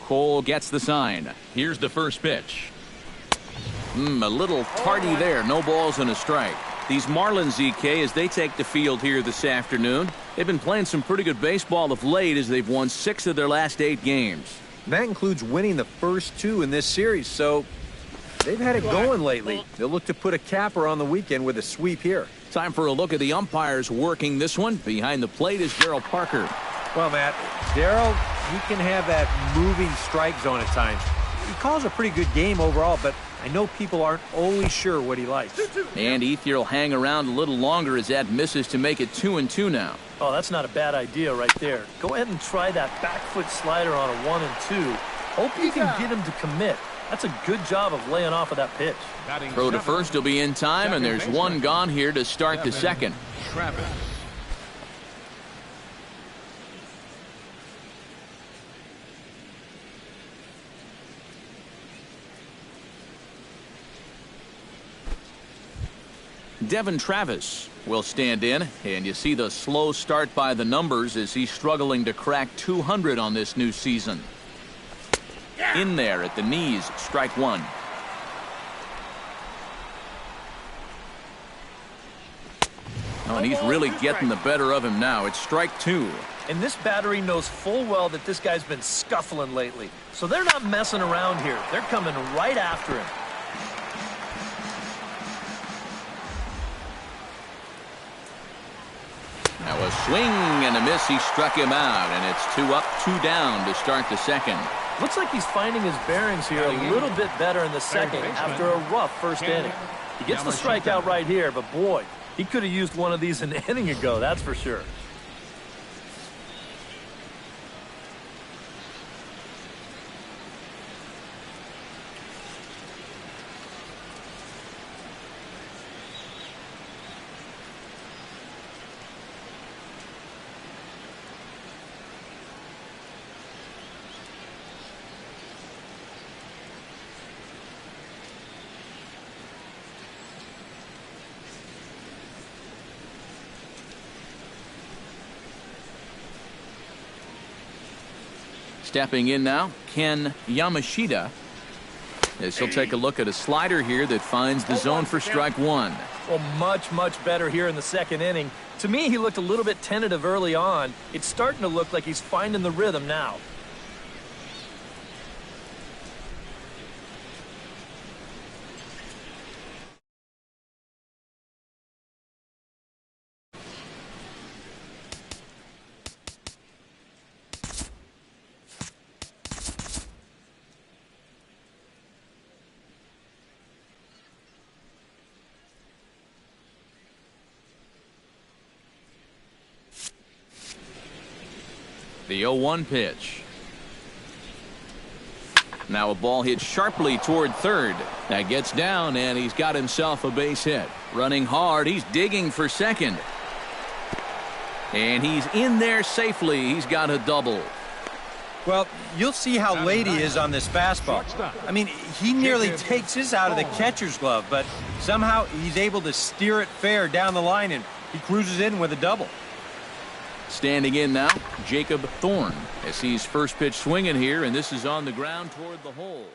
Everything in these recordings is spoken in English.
Cole gets the sign. Here's the first pitch. A little tardy there. No balls and a strike. These Marlins, ZK, as they take the field here this afternoon, they've been playing some pretty good baseball of late as they've won 6 of their last 8 games. That includes winning the first 2 in this series, so they've had it going lately. They'll look to put a capper on the weekend with a sweep here. Time for a look at the umpires working this one. Behind the plate is Darryl Parker. Well, Matt, Darryl, he can have that moving strike zone at times. He calls a pretty good game overall, but I know people aren't always sure what he likes. And Ethier will hang around a little longer as that misses to make it 2-2 now. Oh, that's not a bad idea right there. Go ahead and try that back foot slider on a 1 and 2. Hope you can get him to commit. That's a good job of laying off of that pitch. Throw to first will be in time, and there's one gone here to start the second. Devin Travis will stand in, and you see the slow start by the numbers as he's struggling to crack 200 on this new season. In there at the knees, strike 1. Oh, and he's really getting the better of him now. It's strike 2. And this battery knows full well that this guy's been scuffling lately. So they're not messing around here. They're coming right after him. Now a swing and a miss. He struck him out, and it's 2 up, 2 down to start the second. Looks like he's finding his bearings here a little bit better in the second after a rough first inning. He gets the strikeout right here, but boy, he could have used one of these an inning ago, that's for sure. Stepping in now, Ken Yamashita, as he'll take a look at a slider here that finds the zone for strike 1. Well, much better here in the second inning. To me, he looked a little bit tentative early on. It's starting to look like he's finding the rhythm now. The 0-1 pitch. Now a ball hit sharply toward third. That gets down, and he's got himself a base hit. Running hard, he's digging for second. And he's in there safely. He's got a double. Well, you'll see how late he is on this fastball. I mean, he nearly takes his out of the catcher's glove, but somehow he's able to steer it fair down the line, and he cruises in with a double. Standing in now, Jacob Thorne, as he's first pitch swinging here, and this is on the ground toward the hole.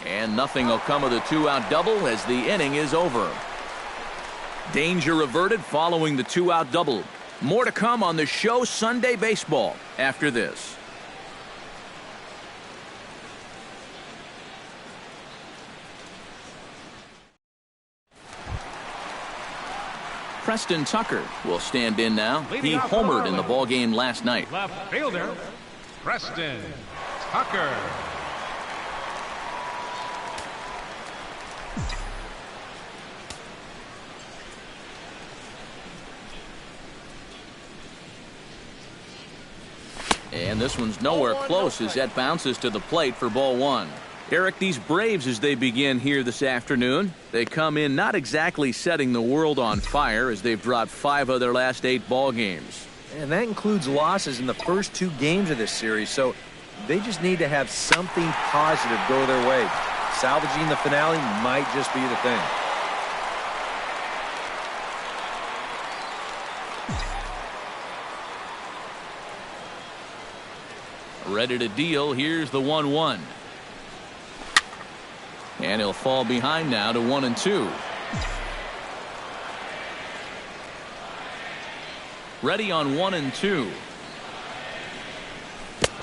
And nothing will come of the two-out double as the inning is over. Danger averted following the two-out double. More to come on the show Sunday Baseball after this. Preston Tucker will stand in now. He homered in the ballgame last night. Left fielder, Preston Tucker. And this one's nowhere close as that bounces to the plate for ball one. Eric, these Braves, as they begin here this afternoon, they come in not exactly setting the world on fire as they've dropped 5 of their last 8 ball games. And that includes losses in the first 2 games of this series, so they just need to have something positive go their way. Salvaging the finale might just be the thing. Ready to deal. Here's the 1-1. And he'll fall behind now to 1-2. Ready on 1-2.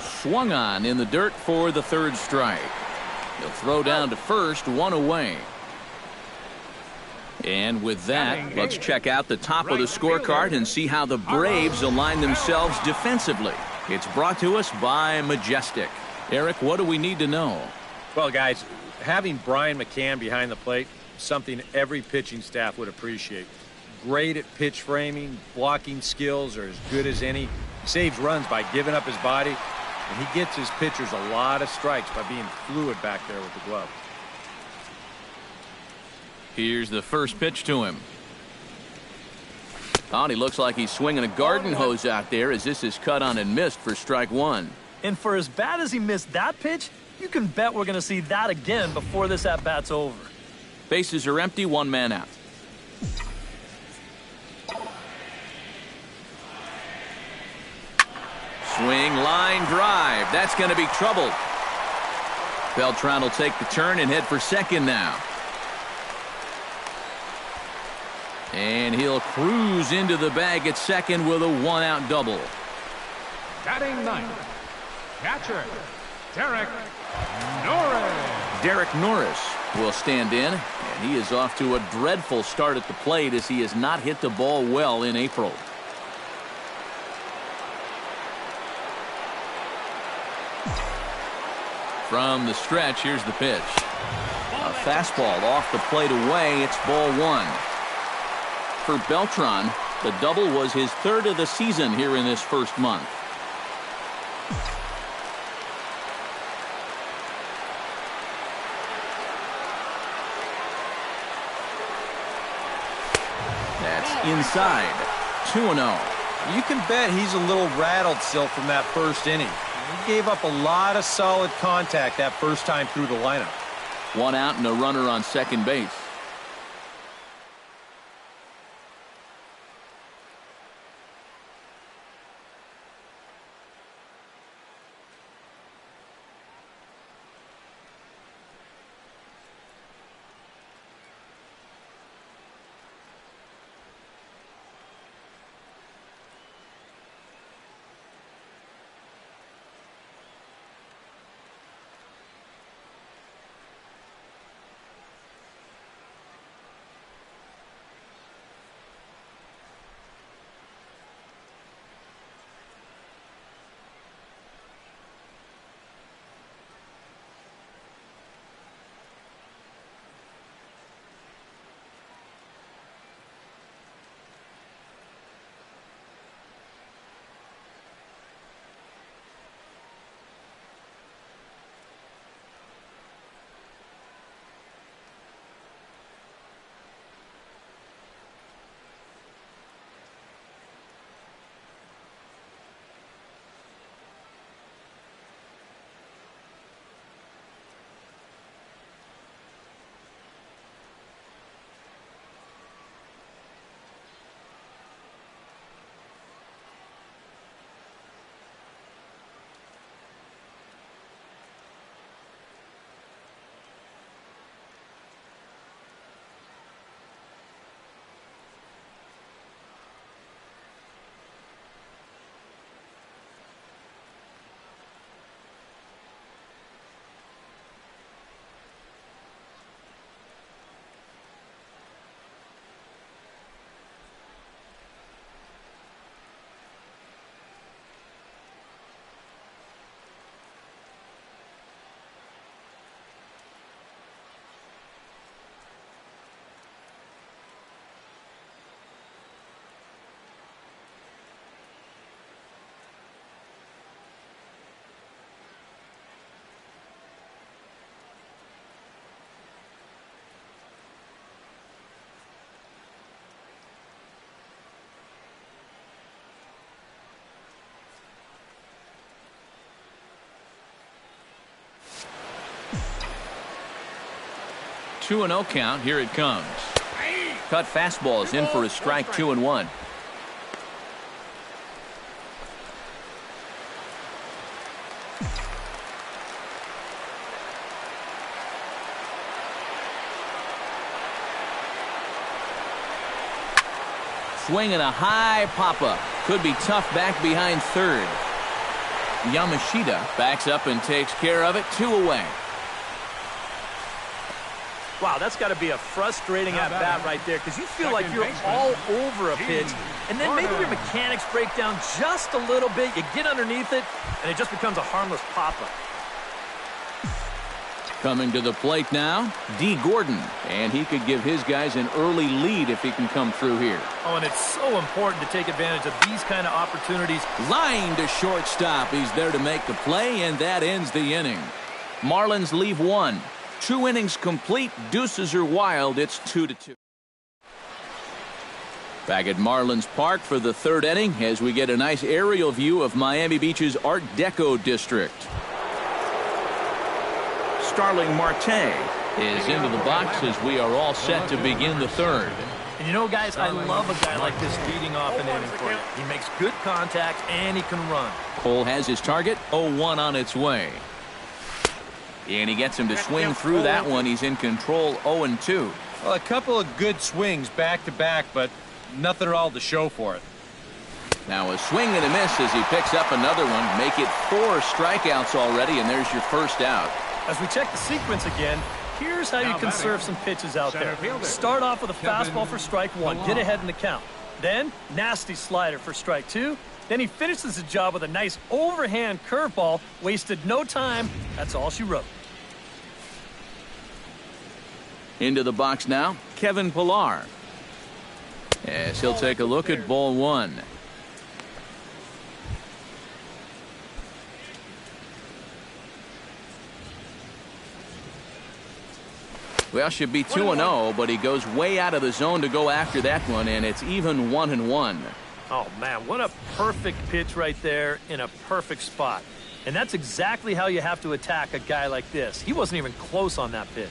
Swung on in the dirt for the 3rd strike. He'll throw down to first, 1 away. And with that, let's check out the top of the scorecard and see how the Braves align themselves defensively. It's brought to us by Majestic. Eric, what do we need to know? Well, guys, having Brian McCann behind the plate, something every pitching staff would appreciate. Great at pitch framing, blocking skills are as good as any. He saves runs by giving up his body, and he gets his pitchers a lot of strikes by being fluid back there with the glove. Here's the first pitch to him. Oh, and he looks like he's swinging a garden hose out there as this is cut on and missed for strike 1. And for as bad as he missed that pitch, you can bet we're going to see that again before this at-bat's over. Bases are empty, 1 man out. Swing, line drive. That's going to be trouble. Beltran will take the turn and head for second now. And he'll cruise into the bag at second with a 1-out double. Batting 9th, catcher, Derek Norris. Derek Norris will stand in, and he is off to a dreadful start at the plate as he has not hit the ball well in April. From the stretch, here's the pitch. A fastball off the plate away. It's ball 1. For Beltran, the double was his 3rd of the season here in this first month. That's inside. 2-0. You can bet he's a little rattled still from that first inning. He gave up a lot of solid contact that first time through the lineup. 1 out and a runner on second base. 2-0 count. Here it comes. Cut fastballs in for a strike, 2-1. Swinging a high pop-up. Could be tough back behind third. Yamashita backs up and takes care of it. 2 away. Wow, that's got to be a frustrating at-bat right there because you feel like you're all over a pitch, and then maybe your mechanics break down just a little bit. You get underneath it, and it just becomes a harmless pop-up. Coming to the plate now, D. Gordon, and he could give his guys an early lead if he can come through here. Oh, and it's so important to take advantage of these kind of opportunities. Line to shortstop. He's there to make the play, and that ends the inning. Marlins leave 1. 2 innings complete. Deuces are wild. It's 2-2. Back at Marlins Park for the 3rd inning as we get a nice aerial view of Miami Beach's Art Deco district. Starling Marte is into the box as we are all set to begin the 3rd. And you know, guys, I love a guy like this leading off an inning for you. He makes good contact, and he can run. Cole has his target, 0-1 on its way. And he gets him to swing through that one. He's in control, 0-2. Well, a couple of good swings back-to-back, but nothing at all to show for it. Now a swing and a miss as he picks up another one. Make it 4 strikeouts already, and there's your first out. As we check the sequence again, here's how you conserve some pitches out there. Start off with a fastball for strike 1. Get ahead in the count. Then, nasty slider for strike 2. Then he finishes the job with a nice overhand curveball. Wasted no time. That's all she wrote. Into the box now, Kevin Pillar. As he'll take a look at ball 1. Well, should be 2-0, but he goes way out of the zone to go after that one, and it's even 1-1. Oh, man, what a perfect pitch right there in a perfect spot. And that's exactly how you have to attack a guy like this. He wasn't even close on that pitch.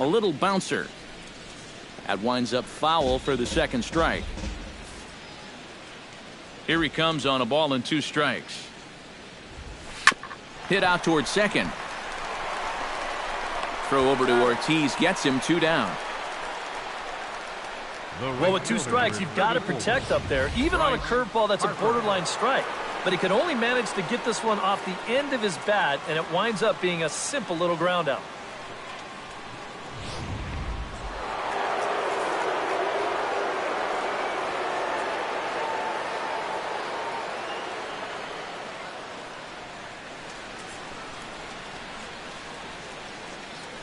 A little bouncer. That winds up foul for the 2nd strike. Here he comes on a ball and 2 strikes. Hit out towards second. Throw over to Ortiz, gets him 2 down. Well, with 2 strikes, you've got to protect up there, even on a curveball that's a borderline strike. But he can only manage to get this one off the end of his bat, and it winds up being a simple little ground out.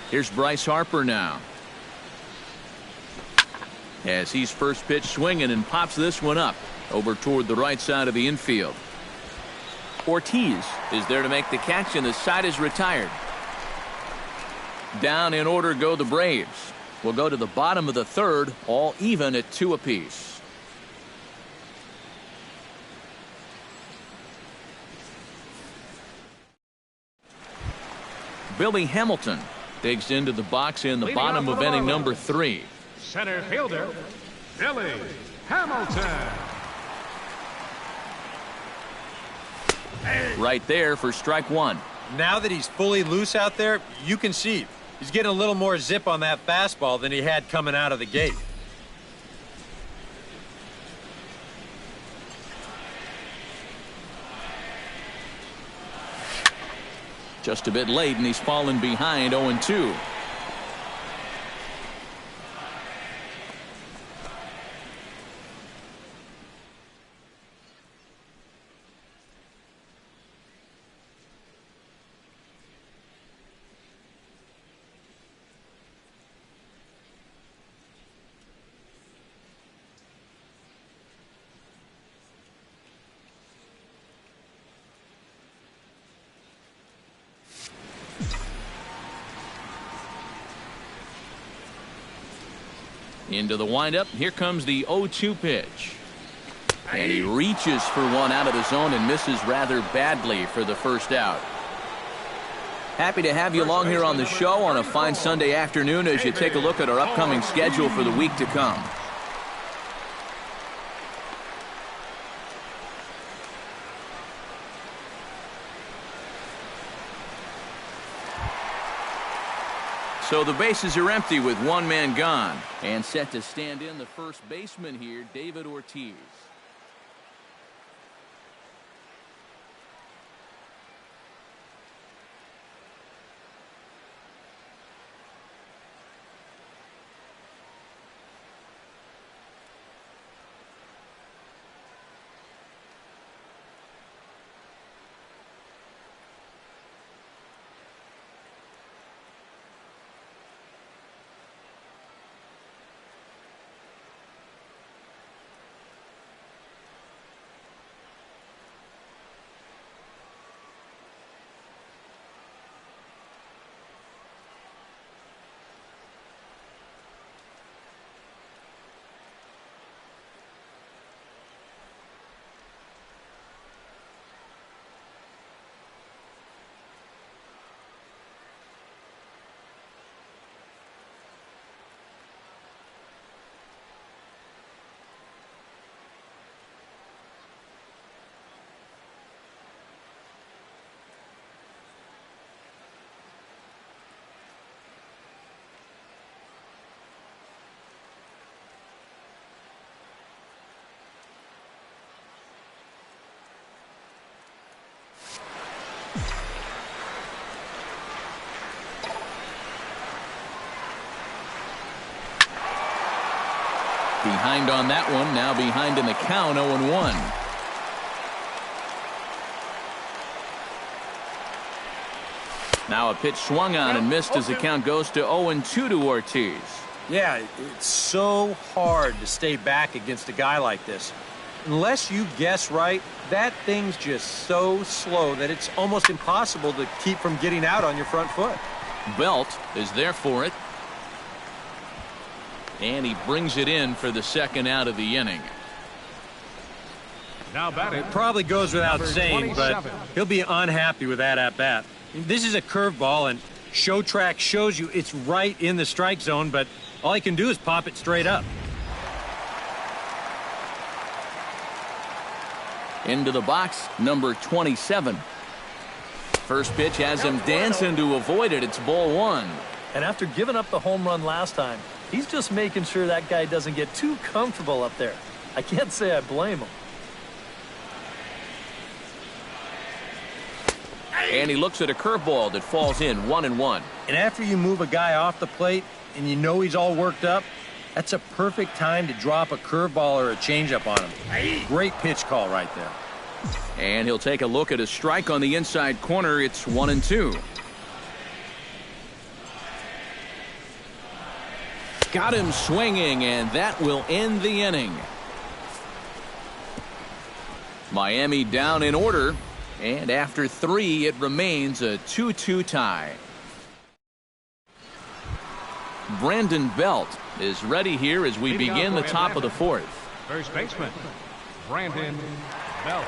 Here's Bryce Harper now. As he's first pitch swinging and pops this one up over toward the right side of the infield. Ortiz is there to make the catch, and the side is retired. Down in order go the Braves. We'll go to the bottom of the 3rd, all even at 2 apiece. Billy Hamilton digs into the box in the bottom of inning number 3. Center fielder, Billy Hamilton. Right there for strike 1. Now that he's fully loose out there, you can see he's getting a little more zip on that fastball than he had coming out of the gate. Just a bit late, and he's fallen behind 0-2. Into the windup. Here comes the 0-2 pitch. And he reaches for one out of the zone and misses rather badly for the first out. Happy to have you along here on the show on a fine Sunday afternoon as you take a look at our upcoming schedule for the week to come. So the bases are empty with one man gone. And set to stand in the first baseman here, David Ortiz. Behind on that one, now behind in the count, 0-1. Now a pitch swung on and missed as the count goes to 0-2 to Ortiz. Yeah, it's so hard to stay back against a guy like this. Unless you guess right, that thing's just so slow that it's almost impossible to keep from getting out on your front foot. Belt is there for it. And he brings it in for the second out of the inning. Now batting. It probably goes without Number saying, but 27. he'll be unhappy with that at-bat. This is a curveball, and Show Track shows you it's right in the strike zone, but all he can do is pop it straight up. Into the box, number 27. First pitch has him dancing to avoid it. It's ball one. And after giving up the home run last time, he's just making sure that guy doesn't get too comfortable up there. I can't say I blame him. And he looks at a curveball that falls in, 1-1. And after you move a guy off the plate and you know he's all worked up, that's a perfect time to drop a curveball or a changeup on him. Great pitch call right there. And he'll take a look at a strike on the inside corner. It's 1-2. Got him swinging, and that will end the inning. Miami down in order, and after 3, it remains a 2-2 tie. Brandon Belt is ready here as we begin the top of the fourth. First baseman, Brandon Belt.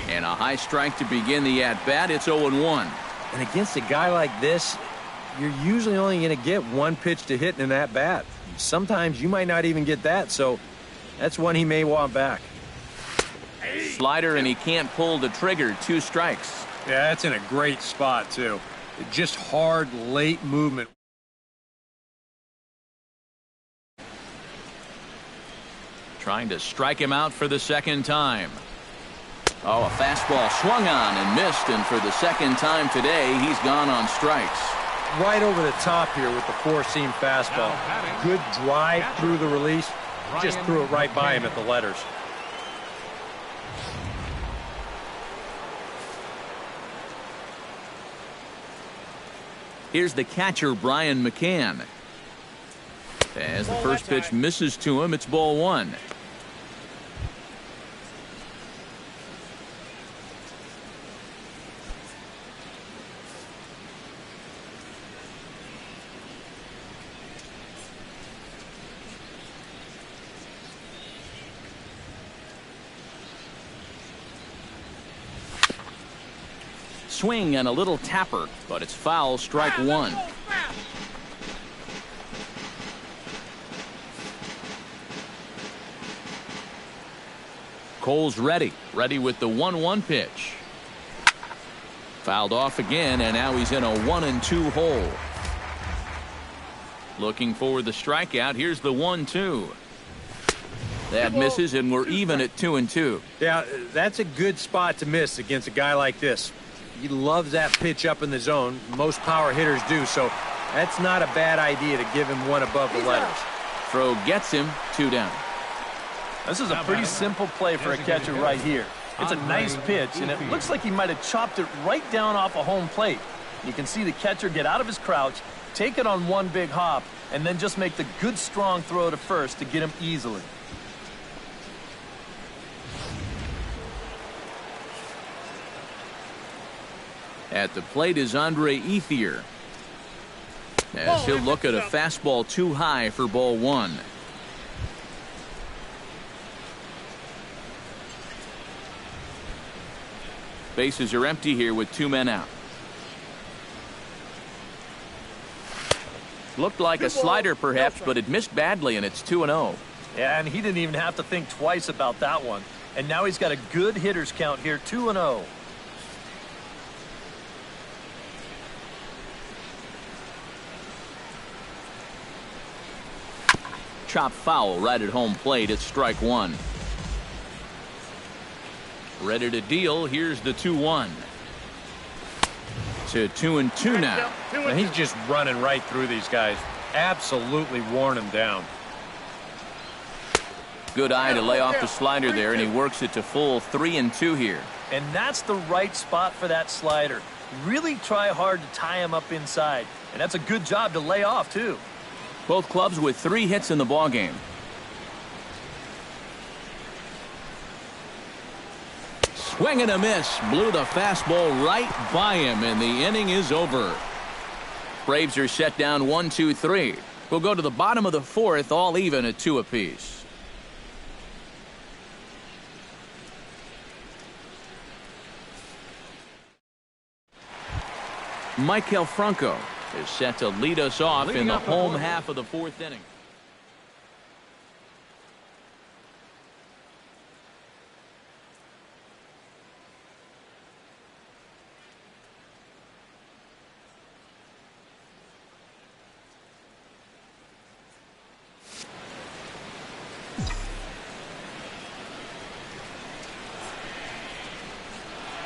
And a high strike to begin the at-bat. It's 0-1. And against a guy like this, you're usually only going to get one pitch to hit in that bat. Sometimes you might not even get that, so that's one he may want back. Slider, and he can't pull the trigger. 2 strikes. Yeah, that's in a great spot, too. Just hard, late movement. Trying to strike him out for the second time. Oh, a fastball swung on and missed, and for the second time today, he's gone on strikes. Right over the top here with the four-seam fastball. Good drive through the release. Just threw it right by him at the letters. Here's the catcher, Brian McCann. As the first pitch misses to him, it's ball one. swing and a little tapper, but it's foul, strike one. Cole's ready with the 1-1 pitch. Fouled off again, and now he's in a 1-2 hole. Looking for the strikeout. Here's the 1-2. That misses, and we're even at 2-2. Yeah, that's a good spot to miss against a guy like this. He loves that pitch up in the zone. Most power hitters do, so that's not a bad idea to give him one above the letters. Throw gets him, 2 down. This is a pretty simple play for a catcher right here. It's a nice pitch, and it looks like he might have chopped it right down off a home plate. You can see the catcher get out of his crouch, take it on one big hop, and then just make the good, strong throw to first to get him easily. At the plate is Andre Ethier, as he'll look at a fastball too high for ball 1. Bases are empty here with 2 men out. Looked like a slider perhaps, but it missed badly, and it's 2-0. Yeah, and he didn't even have to think twice about that one. And now he's got a good hitter's count here, 2-0. Chop foul right at home plate. It's strike 1. Ready to deal. Here's the 2-1. To 2-2 now. And he's just running right through these guys. Absolutely worn them down. Good eye to lay off the slider there, and he works it to full 3-2 here. And that's the right spot for that slider. Really try hard to tie him up inside. And that's a good job to lay off, too. Both clubs with 3 hits in the ballgame. Swing and a miss. Blew the fastball right by him, and the inning is over. Braves are set down 1-2-3. We'll go to the bottom of the 4th, all even at 2 apiece. Michael Franco is set to lead us off in the home half of the 4th inning.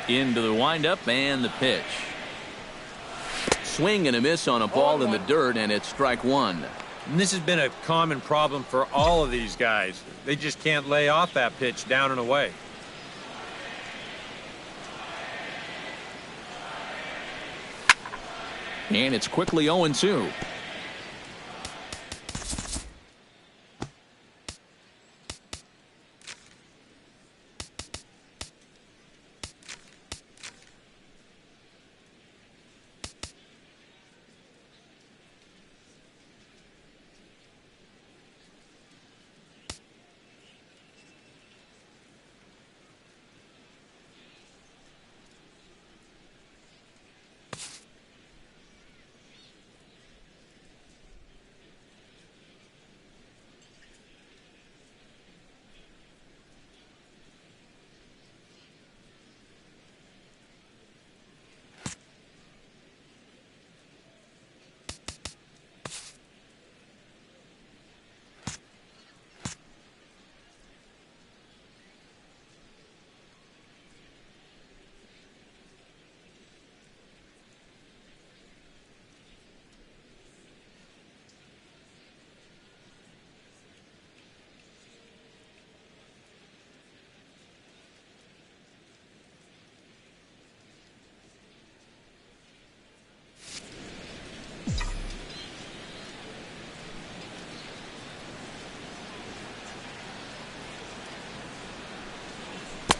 Into the windup and the pitch. Swing and a miss on a ball in the dirt, and it's strike 1. And this has been a common problem for all of these guys. They just can't lay off that pitch down and away. And it's quickly 0-2.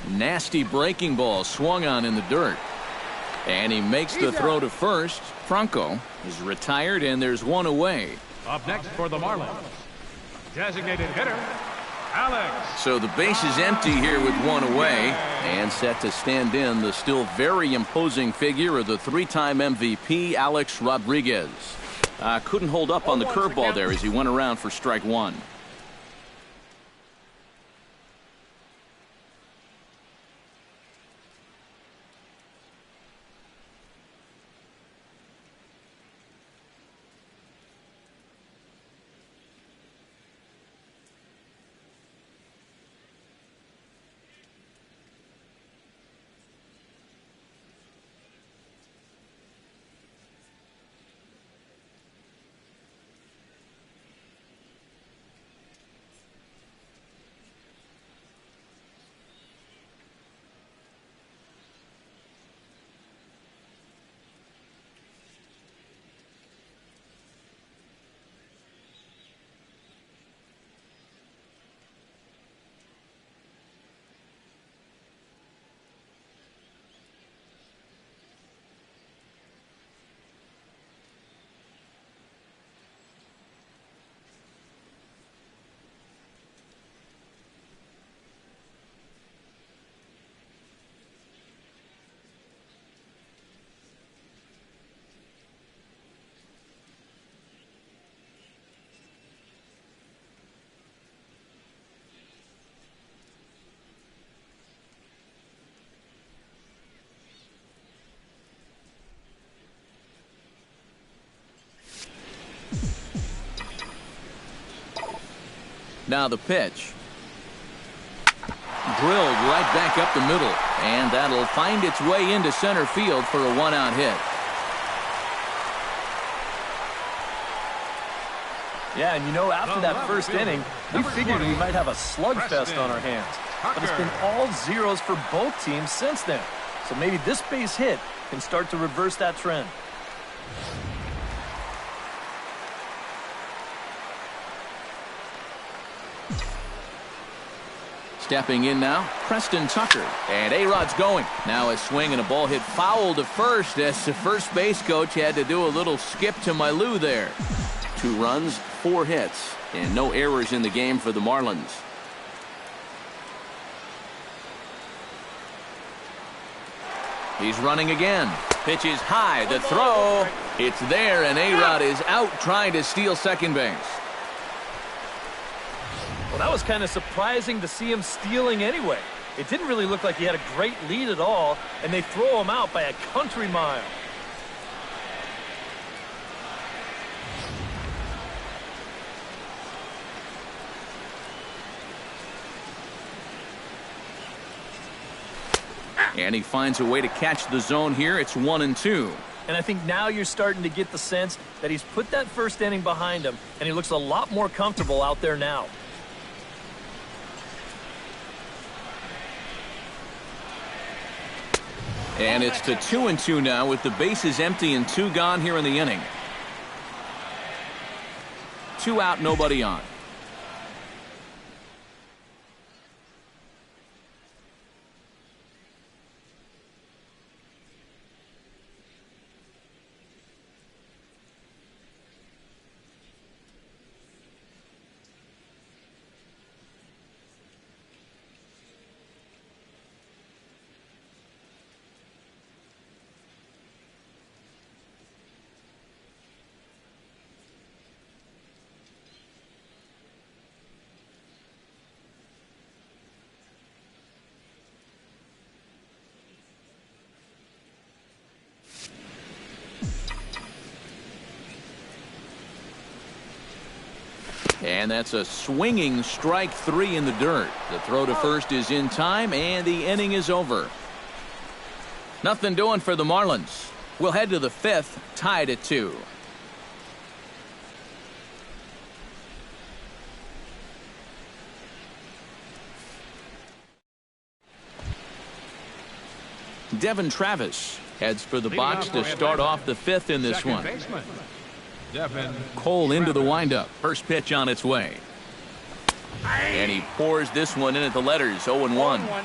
Nasty breaking ball swung on in the dirt. And he makes the throw to first. Franco is retired, and there's one away. Up next for the Marlins, designated hitter, Alex. So the base is empty here with one away. And set to stand in the still very imposing figure of the three-time MVP, Alex Rodriguez. Couldn't hold up on the curveball there as he went around for strike one. Now the pitch. Drilled right back up the middle. And that'll find its way into center field for a one-out hit. Yeah, and you know, after that first inning, we figured we might have a slugfest on our hands. But it's been all zeros for both teams since then. So maybe this base hit can start to reverse that trend. Stepping in now, Preston Tucker. And A-Rod's going. Now a swing and a ball hit foul to first as the first base coach had to do a little skip to my loo there. 2 runs, 4 hits, and no errors in the game for the Marlins. He's running again. Pitch is high. The throw. It's there, and A-Rod is out trying to steal second base. Well, that was kind of surprising to see him stealing anyway. It didn't really look like he had a great lead at all, and they throw him out by a country mile. And he finds a way to catch the zone here. It's 1-2. And I think now you're starting to get the sense that he's put that first inning behind him, and he looks a lot more comfortable out there now. And it's to 2-2 now with the bases empty and 2 gone here in the inning. 2 out, nobody on. And that's a swinging strike 3 in the dirt. The throw to first is in time, and the inning is over. Nothing doing for the Marlins. We'll head to the 5th, tied at 2. Devin Travis heads for the box to start off the 5th in this one. Cole into the windup. First pitch on its way. And he pours this one in at the letters, 0-1.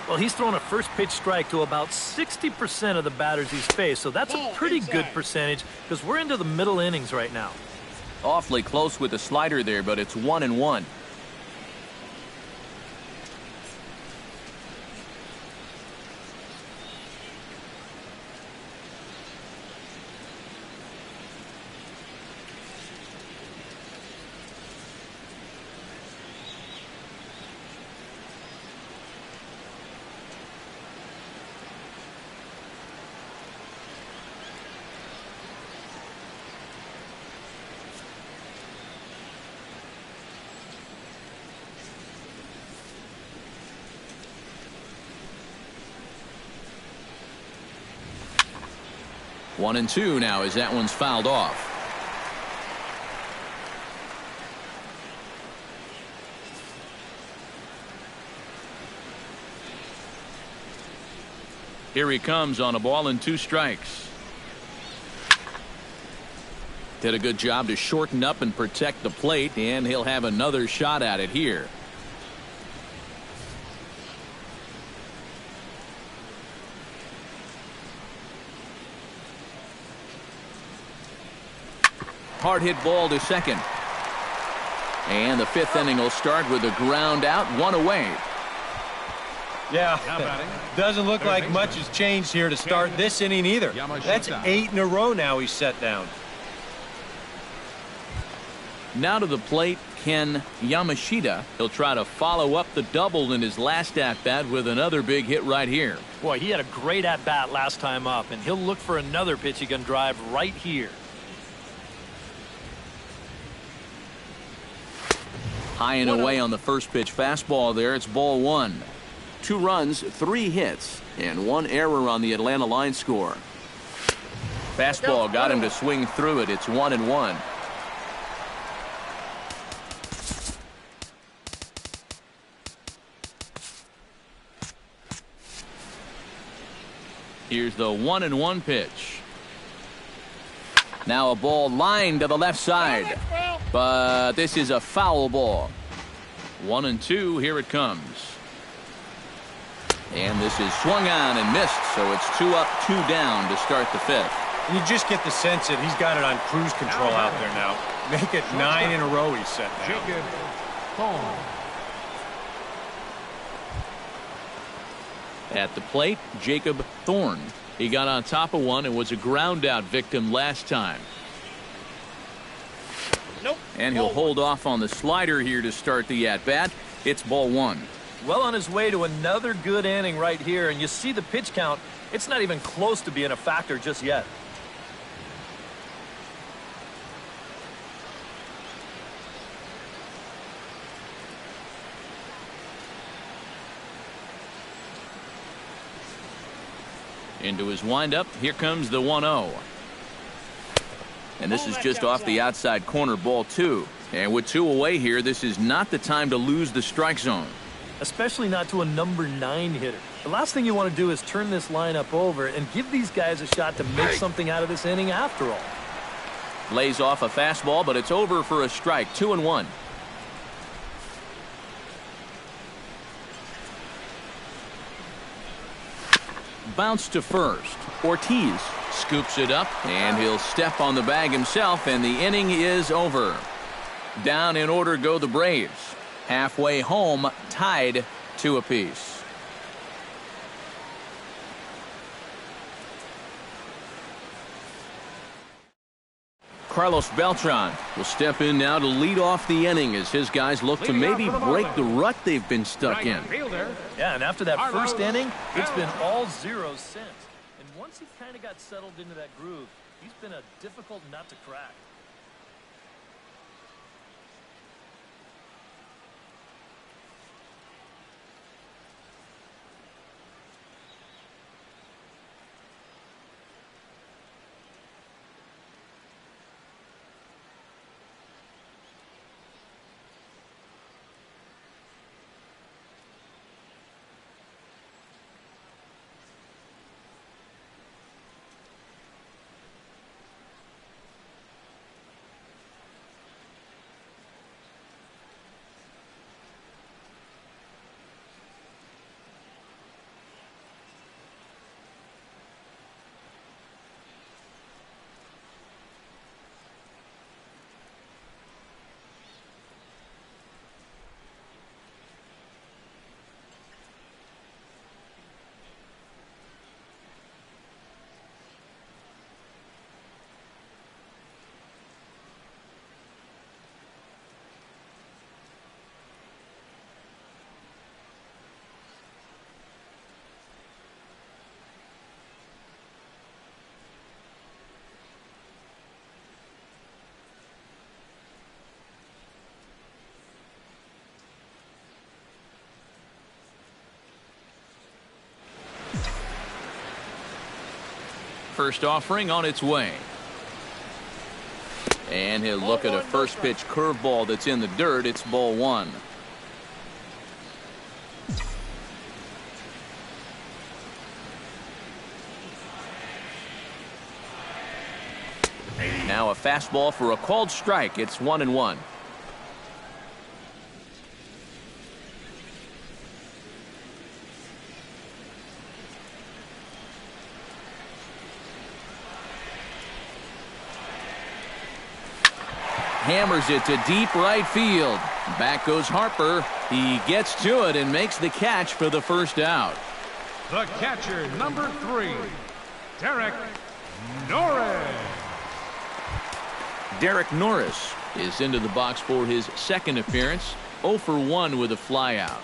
Well, he's thrown a first pitch strike to about 60% of the batters he's faced, so that's a pretty good percentage because we're into the middle innings right now. Awfully close with the slider there, but it's 1-1. 1-2 now as that one's fouled off. Here he comes on a ball and 2 strikes. Did a good job to shorten up and protect the plate, and he'll have another shot at it here. Hard hit ball to second. And the 5th inning will start with a ground out, 1 away. Yeah, doesn't look like much has changed here to start this inning either. That's 8 in a row now he's set down. Now to the plate, Ken Yamashita. He'll try to follow up the double in his last at-bat with another big hit right here. Boy, he had a great at-bat last time up, and he'll look for another pitch he can drive right here. High and away on the first pitch fastball there. It's ball 1. 2 runs, 3 hits, and 1 error on the Atlanta line score. Fastball got him to swing through it. It's 1-1. Here's the 1-1 pitch. Now a ball lined to the left side. But this is a foul ball. 1-2. Here it comes. And this is swung on and missed. So it's 2 up, 2 down to start the 5th. And you just get the sense that he's got it on cruise control out there now. Make it 9 in a row he's set down. At the plate, Jacob Thorne. He got on top of one and was a ground out victim last time. And he'll hold off on the slider here to start the at-bat. It's ball 1. Well on his way to another good inning right here, and you see the pitch count. It's not even close to being a factor just yet. Into his windup, here comes the 1-0. And this is just off the outside corner, ball 2. And with 2 away here, this is not the time to lose the strike zone. Especially not to a number 9 hitter. The last thing you want to do is turn this lineup over and give these guys a shot to make something out of this inning after all. Lays off a fastball, but it's over for a strike. 2-1. Bounce to first. Ortiz scoops it up, and he'll step on the bag himself, and the inning is over. Down in order go the Braves. Halfway home, tied 2 apiece. Carlos Beltran will step in now to lead off the inning as his guys look to maybe break the rut they've been stuck in. Yeah, and after that first inning, it's been all zeros since. And once he kind of got settled into that groove, he's been a difficult nut to crack. first offering on its way. And he'll look at a first pitch curveball that's in the dirt. It's ball one. Now a fastball for a called strike. It's 1-1. Hammers it to deep right field. Back goes Harper. He gets to it and makes the catch for the first out. The catcher, number 3, Derek Norris. Derek Norris is into the box for his second appearance. 0 for 1 with a flyout.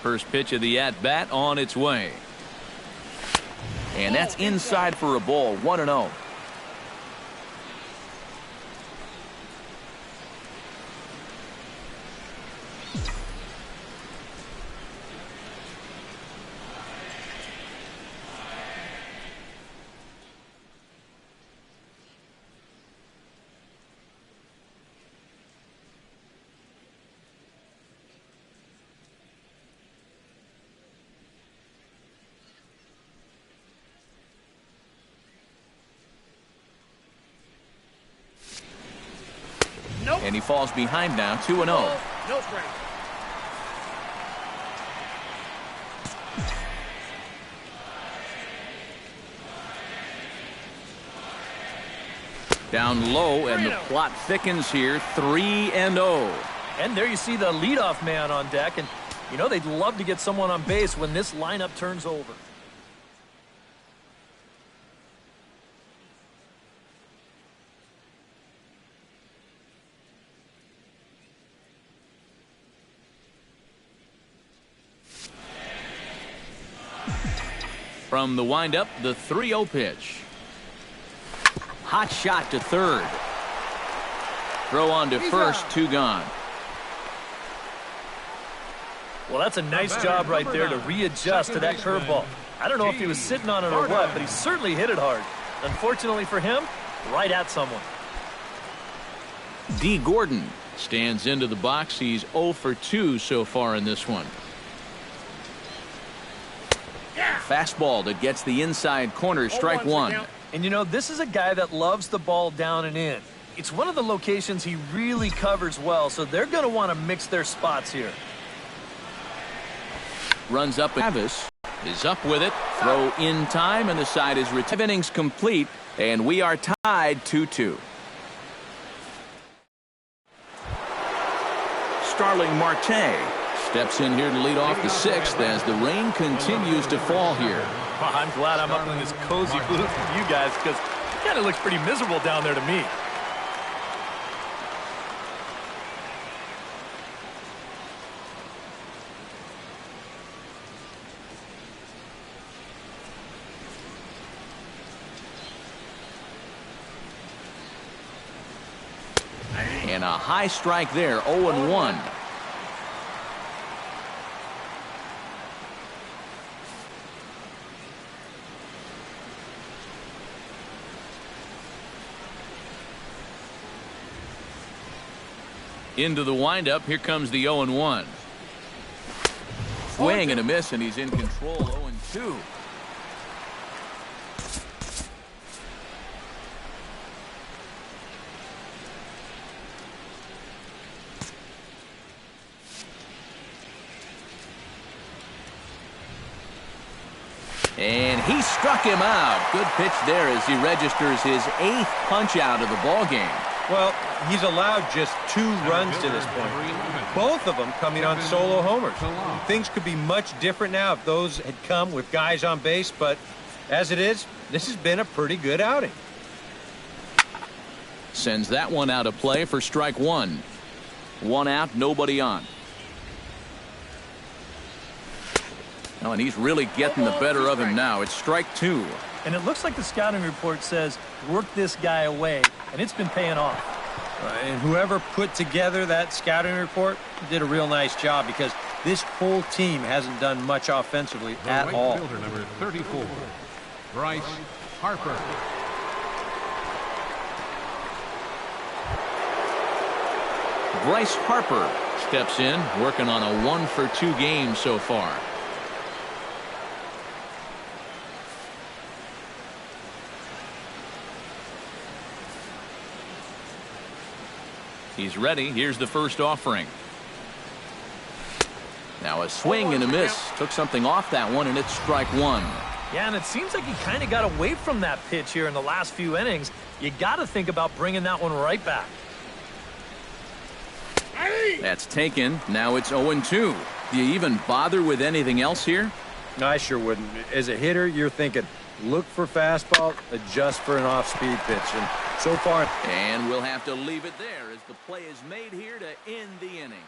First pitch of the at-bat on its way. And that's inside for a ball. 1-0. And he falls behind now, 2-0. No strike. Down low, and the plot thickens here, 3-0. And there you see the leadoff man on deck, and you know they'd love to get someone on base when this lineup turns over. From the windup, the 3-0 pitch. Hot shot to third. Throw on to first, 2 gone. Well, that's a nice job right there to readjust to that curveball. I don't know if he was sitting on it or what, but he certainly hit it hard. Unfortunately for him, right at someone. D. Gordon stands into the box. He's 0 for 2 so far in this one. Fastball that gets the inside corner, strike one. And you know, this is a guy that loves the ball down and in. It's one of the locations he really covers well, so they're going to want to mix their spots here. Runs up, and Travis is up with it. Throw in time, and the side is 5 innings complete, and we are tied 2-2. Starling Marte steps in here to lead off the 6th as the rain continues to fall here. Well, I'm glad I'm up in this cozy booth with you guys because it kind of looks pretty miserable down there to me. And a high strike there, 0-1. Into the windup, here comes the 0-1. Swing and a miss, and he's in control, 0-2. And he struck him out. Good pitch there as he registers his 8th punch out of the ball game. Well, he's allowed just 2 runs to this point. Both of them coming on solo homers. Things could be much different now if those had come with guys on base, but as it is, this has been a pretty good outing. Sends that one out of play for strike 1. 1 out, nobody on. Oh, and he's really getting the better of him now. It's strike 2. And it looks like the scouting report says, work this guy away, and it's been paying off. And whoever put together that scouting report did a real nice job because this whole team hasn't done much offensively at all. Fielder, number 34, Bryce Harper. Bryce Harper steps in, working on a 1-for-2 game so far. He's ready. Here's the first offering. Now a swing and a miss. Took something off that one, and it's strike one. Yeah, and it seems like he kind of got away from that pitch here in the last few innings. You got to think about bringing that one right back. That's taken. Now it's 0-2. Do you even bother with anything else here? I sure wouldn't. As a hitter, you're thinking, look for fastball, adjust for an off-speed pitch. And so far... And we'll have to leave it there as the play is made here to end the inning.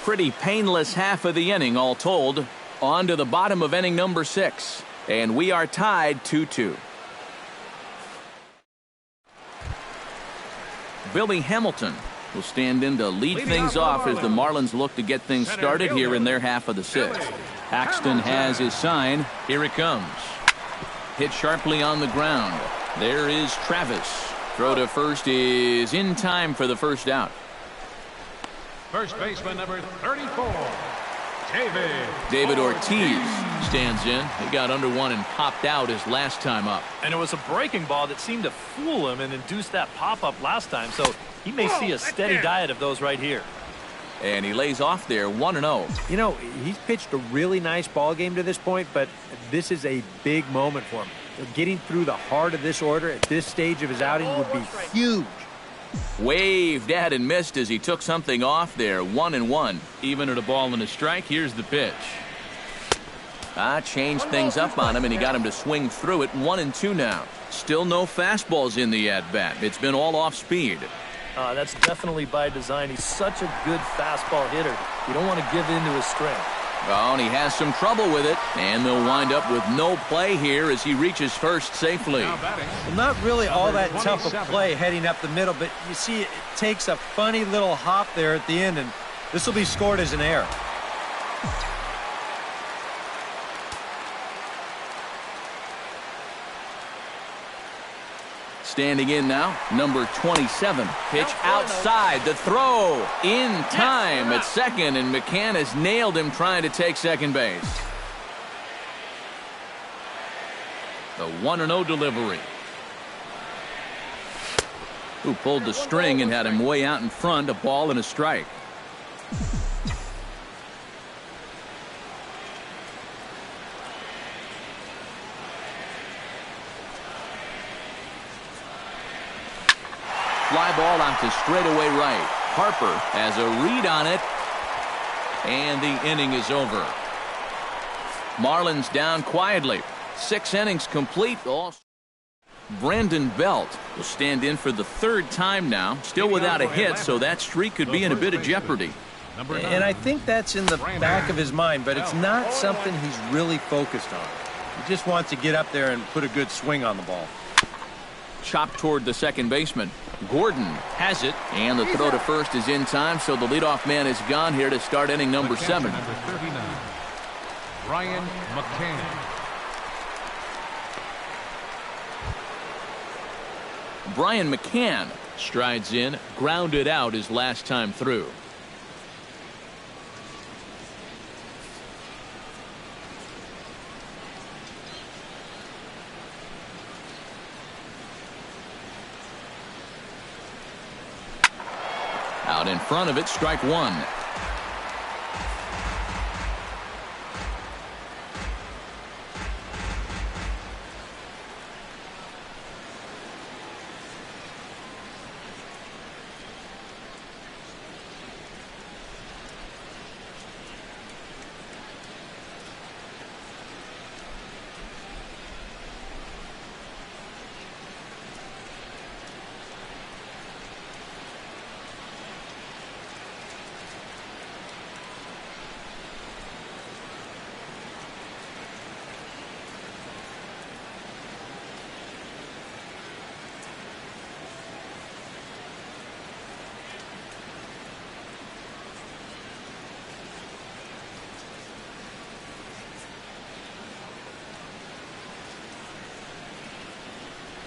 pretty painless half of the inning, all told. On to the bottom of inning number 6. And we are tied 2-2. Billy Hamilton will stand in to lead things off as the Marlins look to get things started here in their half of the 6th. Axton has his sign. Here it comes. Hit sharply on the ground. There is Travis. Throw to first is in time for the first out. First baseman number 34, David Ortiz stands in. He got under one and popped out his last time up. And it was a breaking ball that seemed to fool him and induce that pop-up last time, so he may see a steady diet of those right here. And he lays off there 1-0. You know, he's pitched a really nice ball game to this point, but this is a big moment for him. Getting through the heart of this order at this stage of his outing would be huge. Waved at and missed as he took something off there. 1-1. Even at a ball and a strike. Here's the pitch. Changed things up on him, and he got him to swing through it. 1-2 now. Still no fastballs in the at-bat. It's been all off speed. That's definitely by design. He's such a good fastball hitter. You don't want to give in to his strength. Oh, and he has some trouble with it. And they'll wind up with no play here as he reaches first safely. Well, not really all that tough a play heading up the middle, but you see it takes a funny little hop there at the end, and this will be scored as an error. Standing in now, number 27. Pitch outside. The throw in time at second, and McCann has nailed him trying to take second base. The 1-0 delivery. Who pulled the string and had him way out in front, a ball and a strike. Fly ball out to straightaway right. Harper has a read on it, and the inning is over. Marlins down quietly. 6 innings complete. Brandon Belt will stand in for the 3rd time now. Still without a hit, so that streak could be in a bit of jeopardy. And I think that's in the back of his mind, but it's not something he's really focused on. He just wants to get up there and put a good swing on the ball. Chopped toward the second baseman. Gordon has it, and the throw to first is in time, so the leadoff man is gone here to start inning number 7. Number 39, Brian McCann. Brian McCann strides in, grounded out his last time through. Out in front of it, strike one.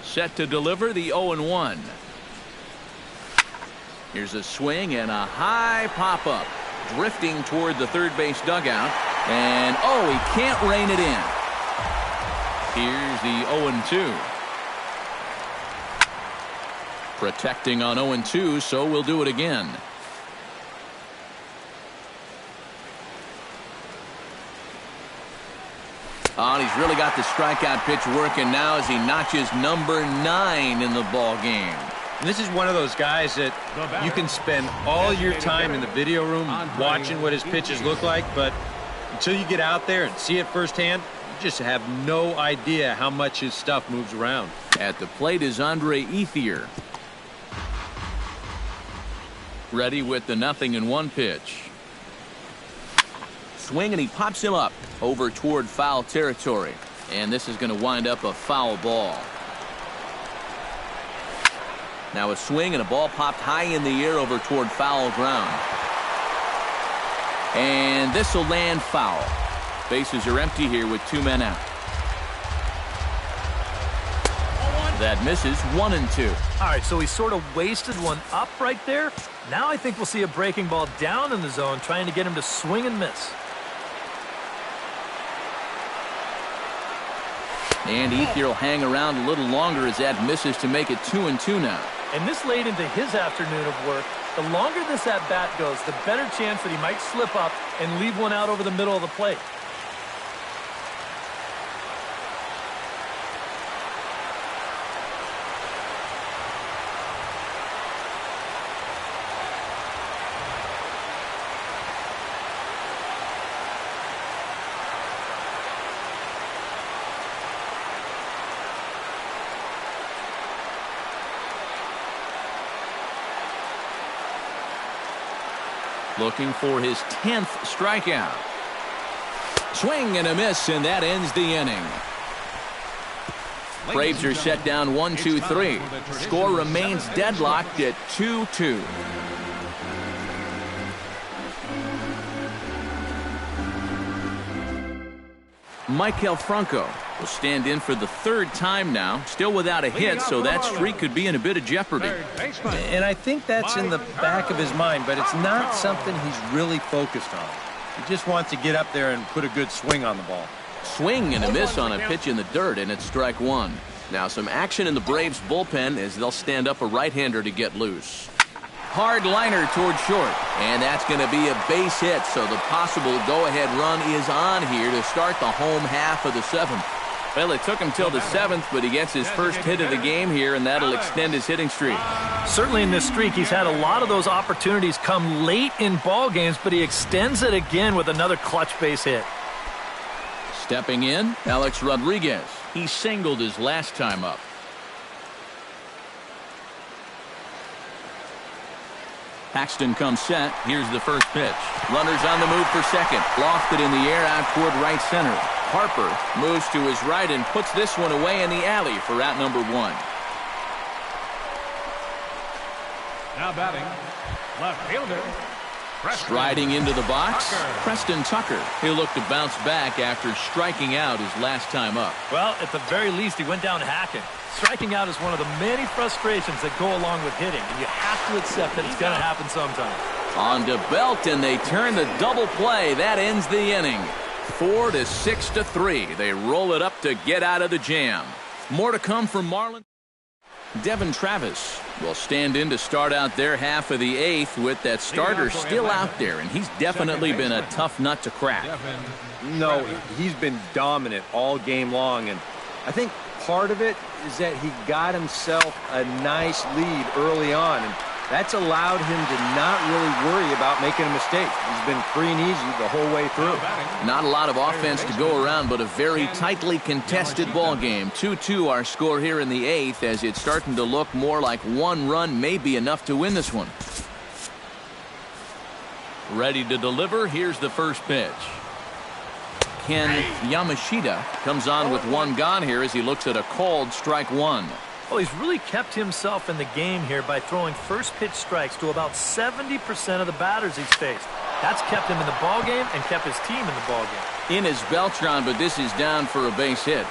Set to deliver the 0-1. Here's a swing and a high pop-up. Drifting toward the third base dugout. And, oh, he can't rein it in. Here's the 0-2. Protecting on 0-2, so we'll do it again. Oh, and he's really got the strikeout pitch working now as he notches number 9 in the ball game. And this is one of those guys that you can spend all your time in the video room watching what his pitches look like, but until you get out there and see it firsthand, you just have no idea how much his stuff moves around. At the plate is Andre Ethier. Ready with the 0-1 pitch. swing, and he pops him up over toward foul territory. And this is going to wind up a foul ball. Now a swing and a ball popped high in the air over toward foul ground. And this will land foul. Bases are empty here with 2 men out. That misses 1-2. All right, so he sort of wasted one up right there. Now I think we'll see a breaking ball down in the zone, trying to get him to swing and miss. And Ethier will hang around a little longer as that misses to make it 2-2 now. And this late into his afternoon of work, the longer this at-bat goes, the better chance that he might slip up and leave one out over the middle of the plate. Looking for his 10th strikeout. Swing and a miss, and that ends the inning. Braves are set down 1-2-3. Score remains deadlocked at 2-2. Michael Franco will stand in for the 3rd time now, still without a hit, so that streak could be in a bit of jeopardy. And I think that's in the back of his mind, but it's not something he's really focused on. He just wants to get up there and put a good swing on the ball. Swing and a miss on a pitch in the dirt, and it's strike 1. Now some action in the Braves bullpen as they'll stand up a right-hander to get loose. Hard liner toward short, and that's going to be a base hit, so the possible go-ahead run is on here to start the home half of the 7th. Well, it took him till the 7th, but he gets his first hit of the game here, and that'll extend his hitting streak. Certainly in this streak, he's had a lot of those opportunities come late in ball games, but he extends it again with another clutch base hit. Stepping in, Alex Rodriguez. He singled his last time up. Paxton comes set. Here's the first pitch. Runners on the move for second. Lofted in the air out toward right center. Harper moves to his right and puts this one away in the alley for out number 1. Now batting, left fielder. Striding into the box, Preston Tucker. He'll look to bounce back after striking out his last time up. Well, at the very least, he went down hacking. Striking out is one of the many frustrations that go along with hitting, and you have to accept that it's going to happen sometime. On to Belt, and they turn the double play. That ends the inning. 4-6-3. They roll it up to get out of the jam. More to come from Marlins. Devin Travis will stand in to start out their half of the 8th with that starter still out there, and he's definitely been a tough nut to crack. No, he's been dominant all game long, and I think part of it is that he got himself a nice lead early on, and that's allowed him to not really worry about making a mistake. He's been free and easy the whole way through. Not a lot of offense to go around, but a very tightly contested ball game. 2-2 our score here in the 8th, as it's starting to look more like one run may be enough to win this one. Ready to deliver. Here's the first pitch. Ken Yamashita comes on with one gone here as he looks at a called strike 1. Well, he's really kept himself in the game here by throwing first pitch strikes to about 70% of the batters he's faced. That's kept him in the ball game and kept his team in the ball game. In is Beltran, but this is down for a base hit.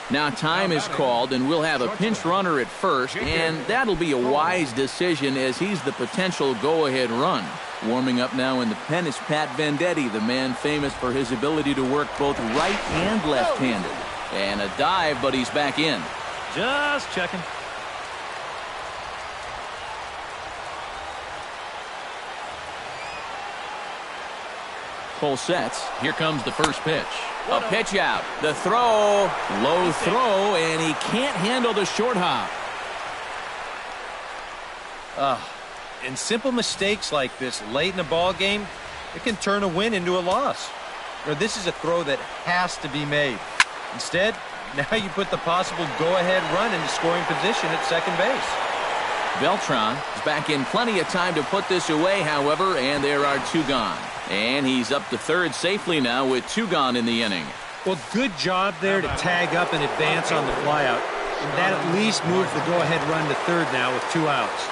Now time is called, and we'll have a pinch runner at first, and that'll be a wise decision as he's the potential go-ahead run. Warming up now in the pen is Pat Venditti, the man famous for his ability to work both right and left-handed. And a dive, but he's back in. Just checking. Cole sets. Here comes the first pitch. A pitch out. The throw. Low throw, and he can't handle the short hop. And simple mistakes like this late in the ball game, it can turn a win into a loss. This is a throw that has to be made. Instead, now you put the possible go-ahead run into scoring position at second base. Beltran is back in plenty of time to put this away, however, and there are 2 gone. And he's up to third safely now with 2 gone in the inning. Well, good job there to tag up and advance on the flyout. And that at least moves the go-ahead run to third now with 2 outs.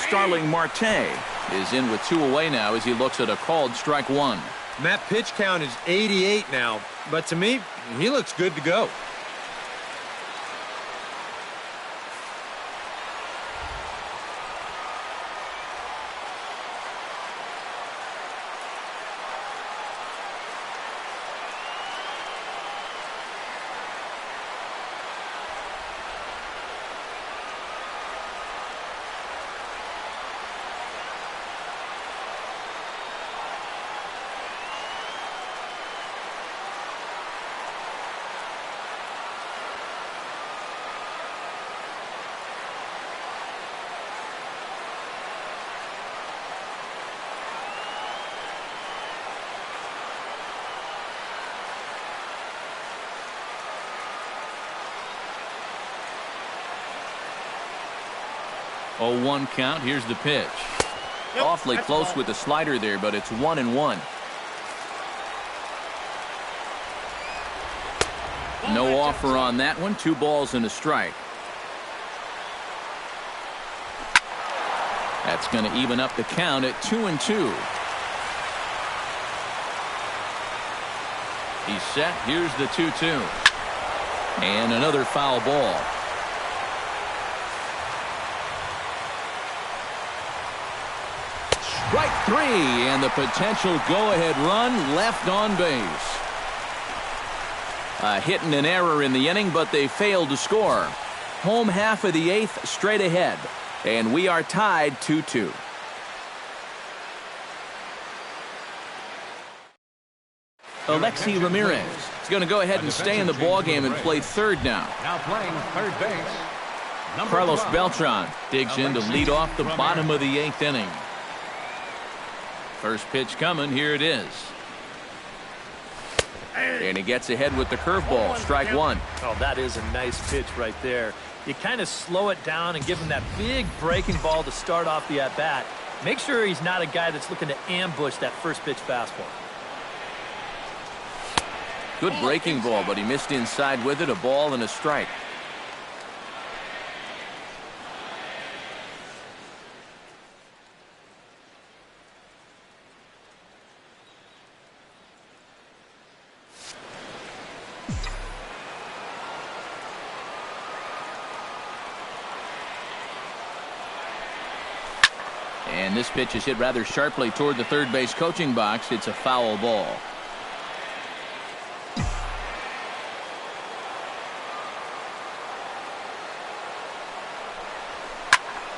Starling Marte is in with 2 away now as he looks at a called strike 1. And that pitch count is 88 now, but to me, he looks good to go. Oh, 1 count. Here's the pitch. Awfully close with the slider there, but it's 1-1. No offer on that one. 2 balls and a strike. That's going to even up the count at 2-2. He's set. Here's the 2-2. And another foul ball. Strike 3, and the potential go-ahead run left on base. A hit and an error in the inning, but they failed to score. Home half of the 8th straight ahead, and we are tied 2-2. Alexi Ramirez is going to go ahead and stay in the ballgame and play third now. Now playing third base. Carlos Beltran digs in to lead off the bottom of the 8th inning. First pitch coming. Here it is. And he gets ahead with the curveball. Strike 1. Oh, that is a nice pitch right there. You kind of slow it down and give him that big breaking ball to start off the at-bat. Make sure he's not a guy that's looking to ambush that first pitch fastball. Good breaking ball, but he missed inside with it. A ball and a strike. And this pitch is hit rather sharply toward the third base coaching box. It's a foul ball.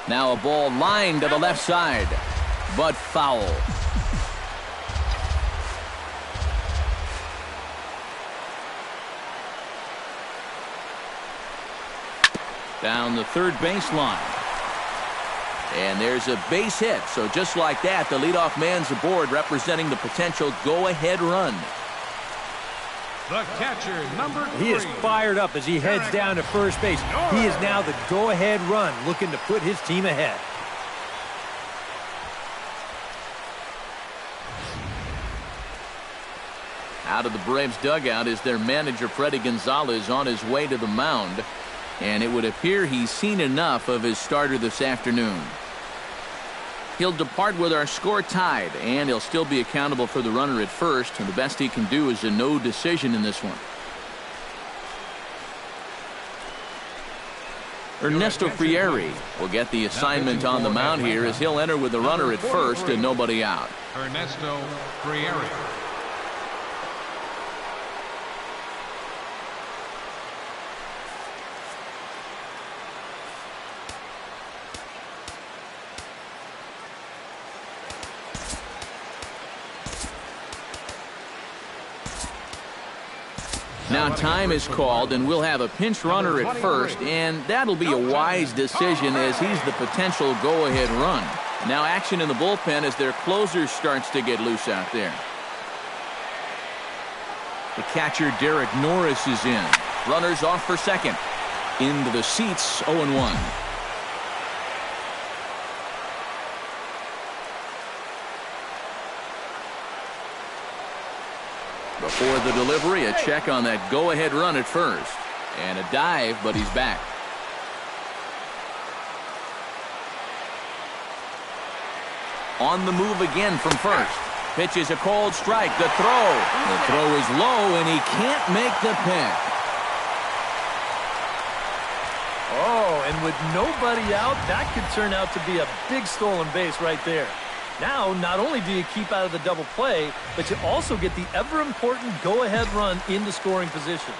Now a ball lined to the left side, but foul. Down the third baseline. And there's a base hit. So just like that, the leadoff man's aboard, representing the potential go-ahead run. The catcher, number 3. He is fired up as he heads down to first base. He is now the go-ahead run, looking to put his team ahead. Out of the Braves dugout is their manager, Freddie Gonzalez, on his way to the mound. And it would appear he's seen enough of his starter this afternoon. He'll depart with our score tied, and he'll still be accountable for the runner at first, and the best he can do is a no decision in this one. Ernesto Frieri will get the assignment on the mound here as he'll enter with the runner at first and nobody out. Ernesto Frieri. Now time is called, and we'll have a pinch runner at first, and that'll be a wise decision as he's the potential go-ahead run. Now action in the bullpen as their closer starts to get loose out there. The catcher, Derek Norris, is in. Runners off for second. into the seats, 0-1. Before the delivery, a check on that go-ahead run at first. And a dive, but he's back. On the move again from first. Pitch is a cold strike. The throw. The throw is low, and he can't make the pick. Oh, and with nobody out, that could turn out to be a big stolen base right there. Now, not only do you keep out of the double play, but you also get the ever-important go-ahead run into scoring position.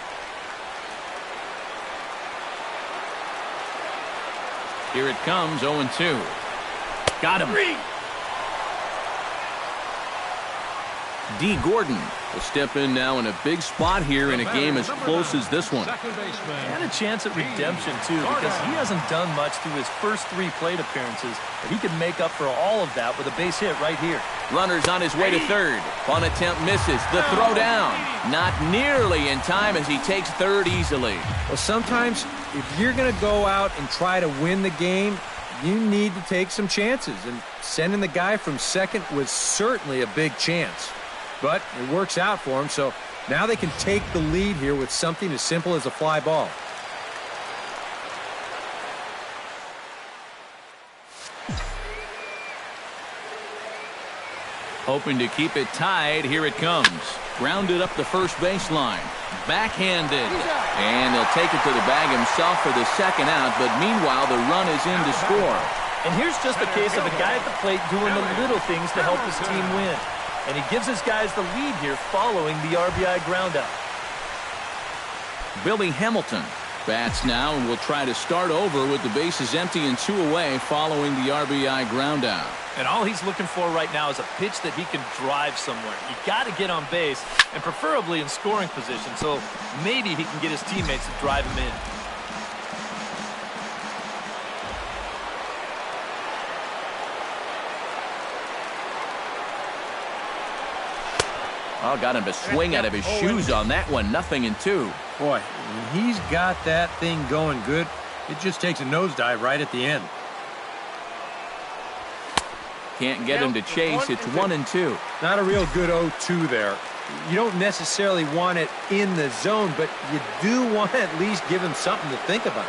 Here it comes, 0-2. Got him. D. Gordon will step in now in a big spot here in a game as close as this one. And a chance at redemption, too, because he hasn't done much through his first 3 plate appearances, but he can make up for all of that with a base hit right here. Runner's on his way to third. Bunt attempt misses. The throw down. Not nearly in time as he takes third easily. Well, sometimes if you're going to go out and try to win the game, you need to take some chances, and sending the guy from second was certainly a big chance. But it works out for him, so now they can take the lead here with something as simple as a fly ball. Hoping to keep it tied, here it comes. Grounded up the first baseline. Backhanded. And he'll take it to the bag himself for the second out, but meanwhile the run is in to score. And here's just a case of a guy at the plate doing the little things to help his team win. And he gives his guys the lead here following the RBI groundout. Billy Hamilton bats now and will try to start over with the bases empty and 2 away following the RBI groundout. And all he's looking for right now is a pitch that he can drive somewhere. You got to get on base, and preferably in scoring position, so maybe he can get his teammates to drive him in. Oh, got him to swing out of his shoes on that one. 0-2. Boy, when he's got that thing going good, it just takes a nosedive right at the end. Can't get him to chase. It's 1-2. Not a real good 0-2 there. You don't necessarily want it in the zone, but you do want to at least give him something to think about.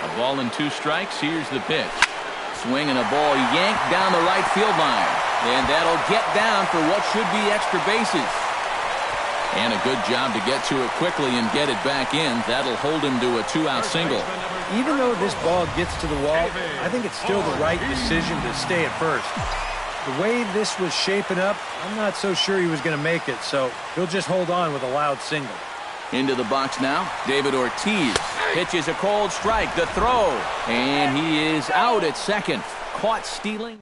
A ball and 2 strikes. Here's the pitch. Swinging a ball yanked down the right field line. And that'll get down for what should be extra bases. And a good job to get to it quickly and get it back in. That'll hold him to a 2-out single. Even though this ball gets to the wall, I think it's still the right decision to stay at first. The way this was shaping up, I'm not so sure he was going to make it, so he'll just hold on with a loud single. Into the box now, David Ortiz. Pitches a cold strike, the throw, and he is out at second. Caught stealing.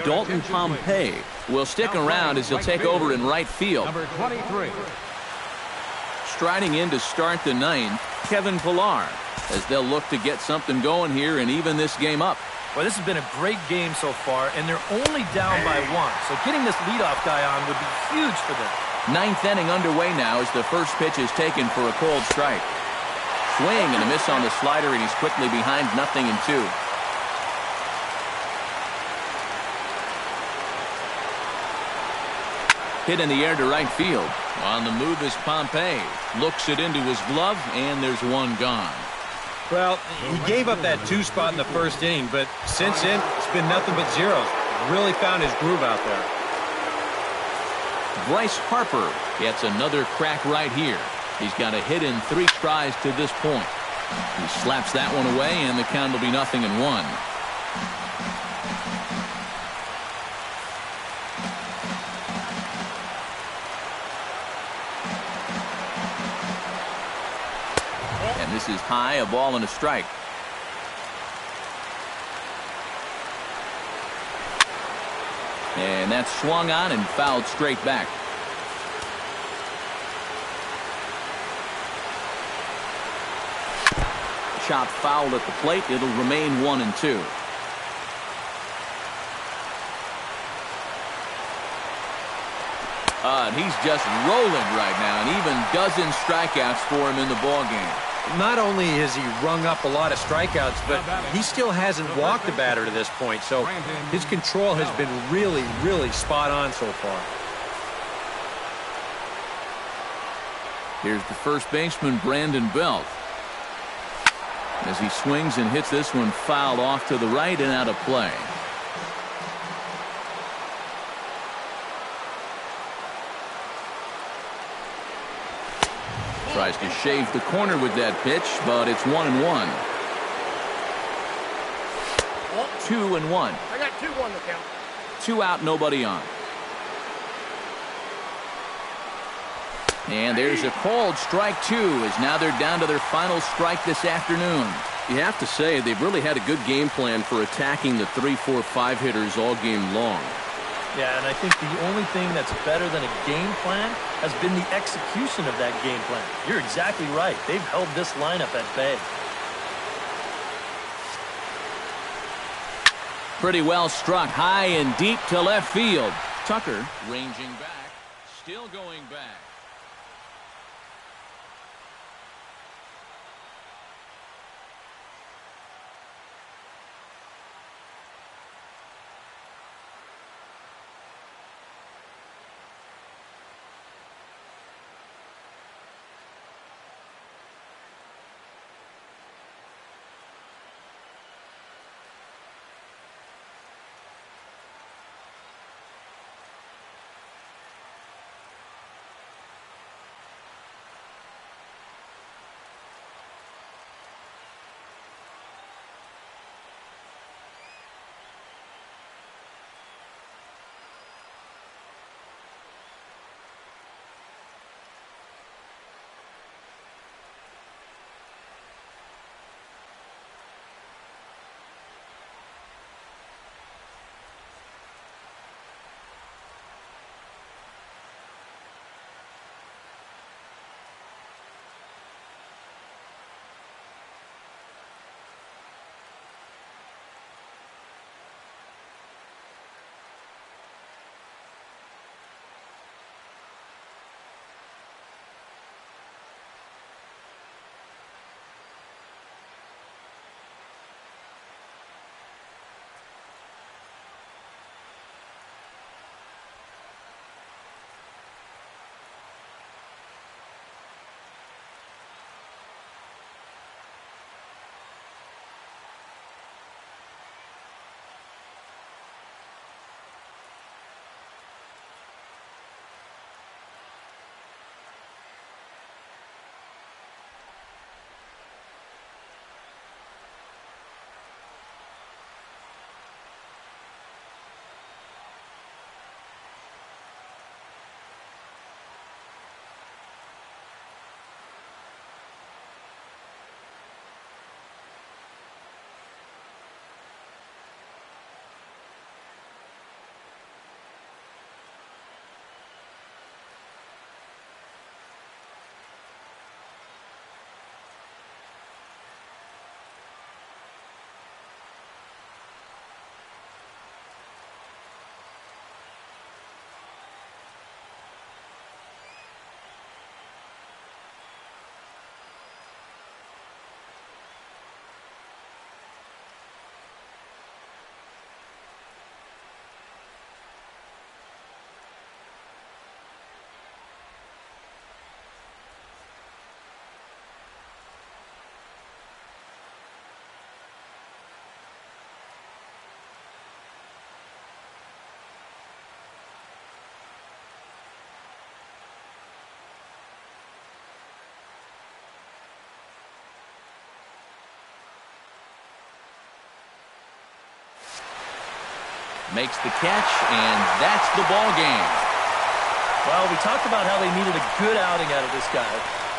Dalton Pompey will stick around as he'll take over in right field. Number 23. Striding in to start the 9th, Kevin Pillar, as they'll look to get something going here and even this game up. Well, this has been a great game so far, and they're only down by 1. So getting this leadoff guy on would be huge for them. 9th inning underway now as the first pitch is taken for a cold strike. Swing and a miss on the slider, and he's quickly behind 0-2. Hit in the air to right field. On the move is Pompey. Looks it into his glove, and there's one gone. Well, he gave up that 2 spot in the first inning, but since then, it's been nothing but zeros. Really found his groove out there. Bryce Harper gets another crack right here. He's got a hit in 3 tries to this point. He slaps that one away, and the count will be 0-1. And this is high, a ball and a strike. And that's swung on and fouled straight back. Chop foul at the plate. It'll remain 1-2. And he's just rolling right now, and even dozen strikeouts for him in the ballgame. not only has he rung up a lot of strikeouts, but he still hasn't walked a batter to this point. So his control has been really, really spot on so far. Here's the first baseman, Brandon Belt. As he swings and hits this one fouled off to the right and out of play. Tries to shave the corner with that pitch, but it's 1-1. 2-1. I got 2-1 to count. 2 out, nobody on. And there's a called strike 2 as now they're down to their final strike this afternoon. You have to say they've really had a good game plan for attacking the 3, 4, 5 hitters all game long. Yeah, and I think the only thing that's better than a game plan has been the execution of that game plan. You're exactly right. They've held this lineup at bay. Pretty well struck high and deep to left field. Tucker ranging back, still going back. Makes the catch, and that's the ball game. Well, we talked about how they needed a good outing out of this guy,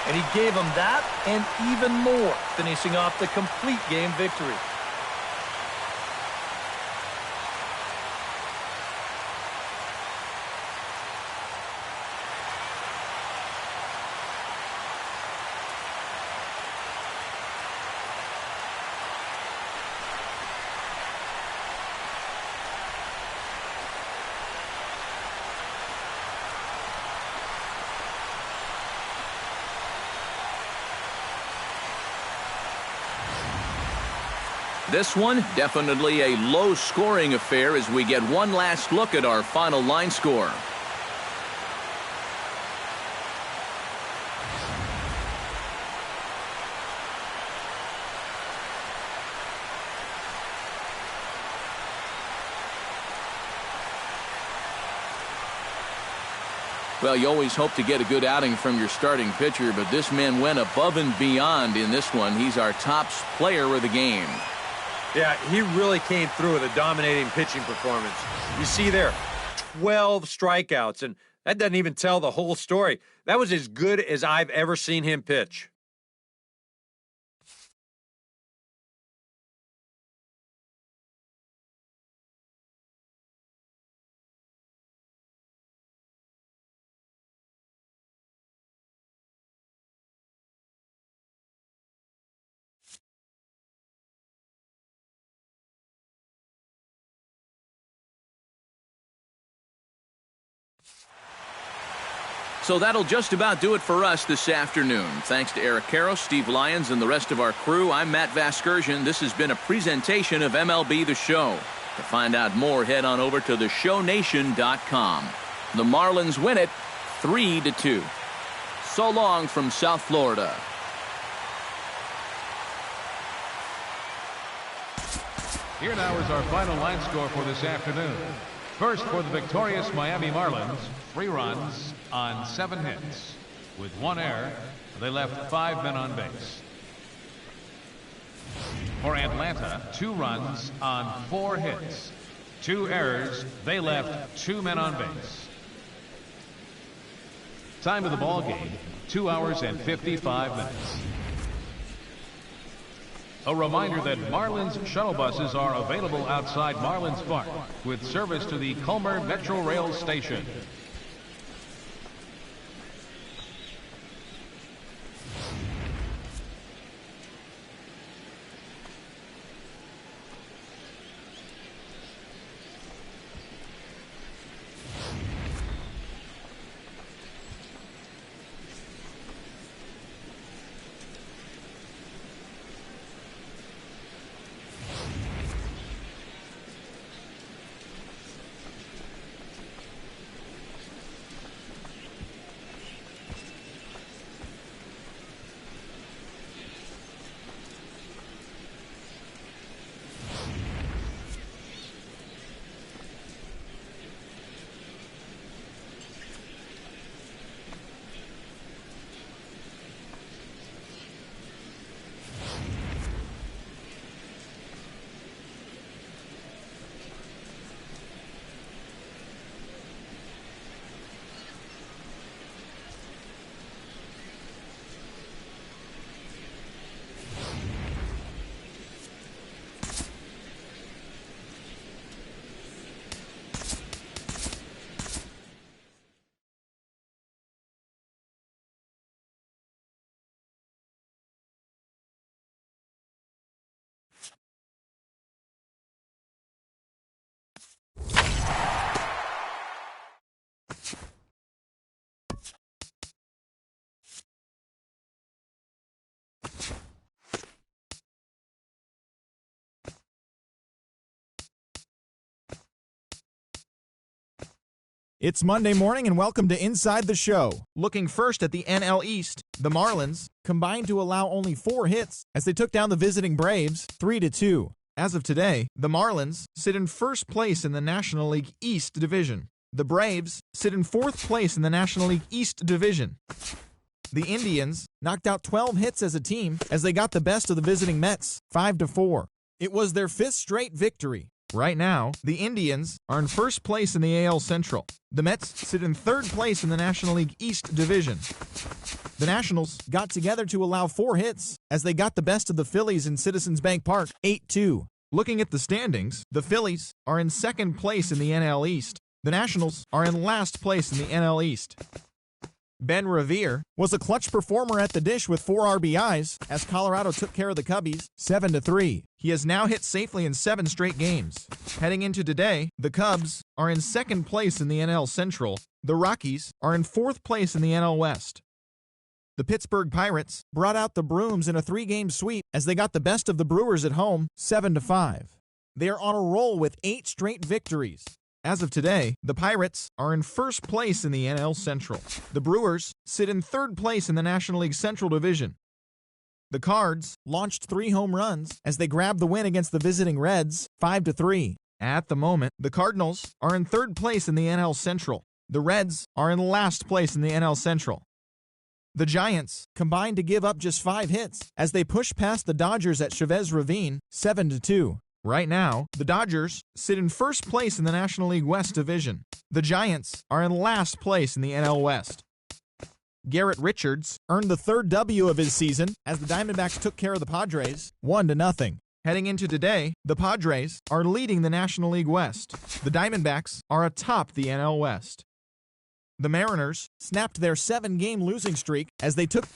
and he gave them that and even more, finishing off the complete game victory. This one, definitely a low-scoring affair as we get one last look at our final line score. Well, you always hope to get a good outing from your starting pitcher, but this man went above and beyond in this one. He's our top player of the game. Yeah, he really came through with a dominating pitching performance. You see there, 12 strikeouts, and that doesn't even tell the whole story. That was as good as I've ever seen him pitch. So that'll just about do it for us this afternoon. Thanks to Eric Karros, Steve Lyons, and the rest of our crew, I'm Matt Vasgersian. This has been a presentation of MLB The Show. To find out more, head on over to theshownation.com. The Marlins win it 3-2. So long from South Florida. Here now is our final line score for this afternoon. First, for the victorious Miami Marlins, 3 runs on 7 hits. With 1 error, they left 5 men on base. For Atlanta, 2 runs on 4 hits. 2 errors, they left 2 men on base. Time of the ball game, 2 hours and 55 minutes. A reminder that Marlins shuttle buses are available outside Marlins Park with service to the Culmer Metro Rail Station. It's Monday morning and welcome to Inside the Show. Looking first at the NL East, the Marlins combined to allow only 4 hits as they took down the visiting Braves 3-2. As of today, the Marlins sit in first place in the National League East Division. The Braves sit in 4th place in the National League East Division. The Indians knocked out 12 hits as a team as they got the best of the visiting Mets 5-4. It was their 5th straight victory. Right now, the Indians are in first place in the AL Central. The Mets sit in 3rd place in the National League East Division. The Nationals got together to allow 4 hits as they got the best of the Phillies in Citizens Bank Park 8-2. Looking at the standings, the Phillies are in 2nd place in the NL East. The Nationals are in last place in the NL East. Ben Revere was a clutch performer at the dish with 4 RBIs as Colorado took care of the Cubbies 7-3. He has now hit safely in 7 straight games. Heading into today, the Cubs are in 2nd place in the NL Central. The Rockies are in 4th place in the NL West. The Pittsburgh Pirates brought out the brooms in a 3-game sweep as they got the best of the Brewers at home, 7-5. They are on a roll with 8 straight victories. As of today, the Pirates are in first place in the NL Central. The Brewers sit in third place in the National League Central Division. The Cards launched 3 home runs as they grabbed the win against the visiting Reds, 5-3. At the moment, the Cardinals are in third place in the NL Central. The Reds are in last place in the NL Central. The Giants combined to give up just 5 hits as they push past the Dodgers at Chavez Ravine, 7-2. Right now, the Dodgers sit in first place in the National League West Division. The Giants are in last place in the NL West. Garrett Richards earned the 3rd W of his season as the Diamondbacks took care of the Padres, 1-0. Heading into today, the Padres are leading the National League West. The Diamondbacks are atop the NL West. The Mariners snapped their 7-game losing streak as they took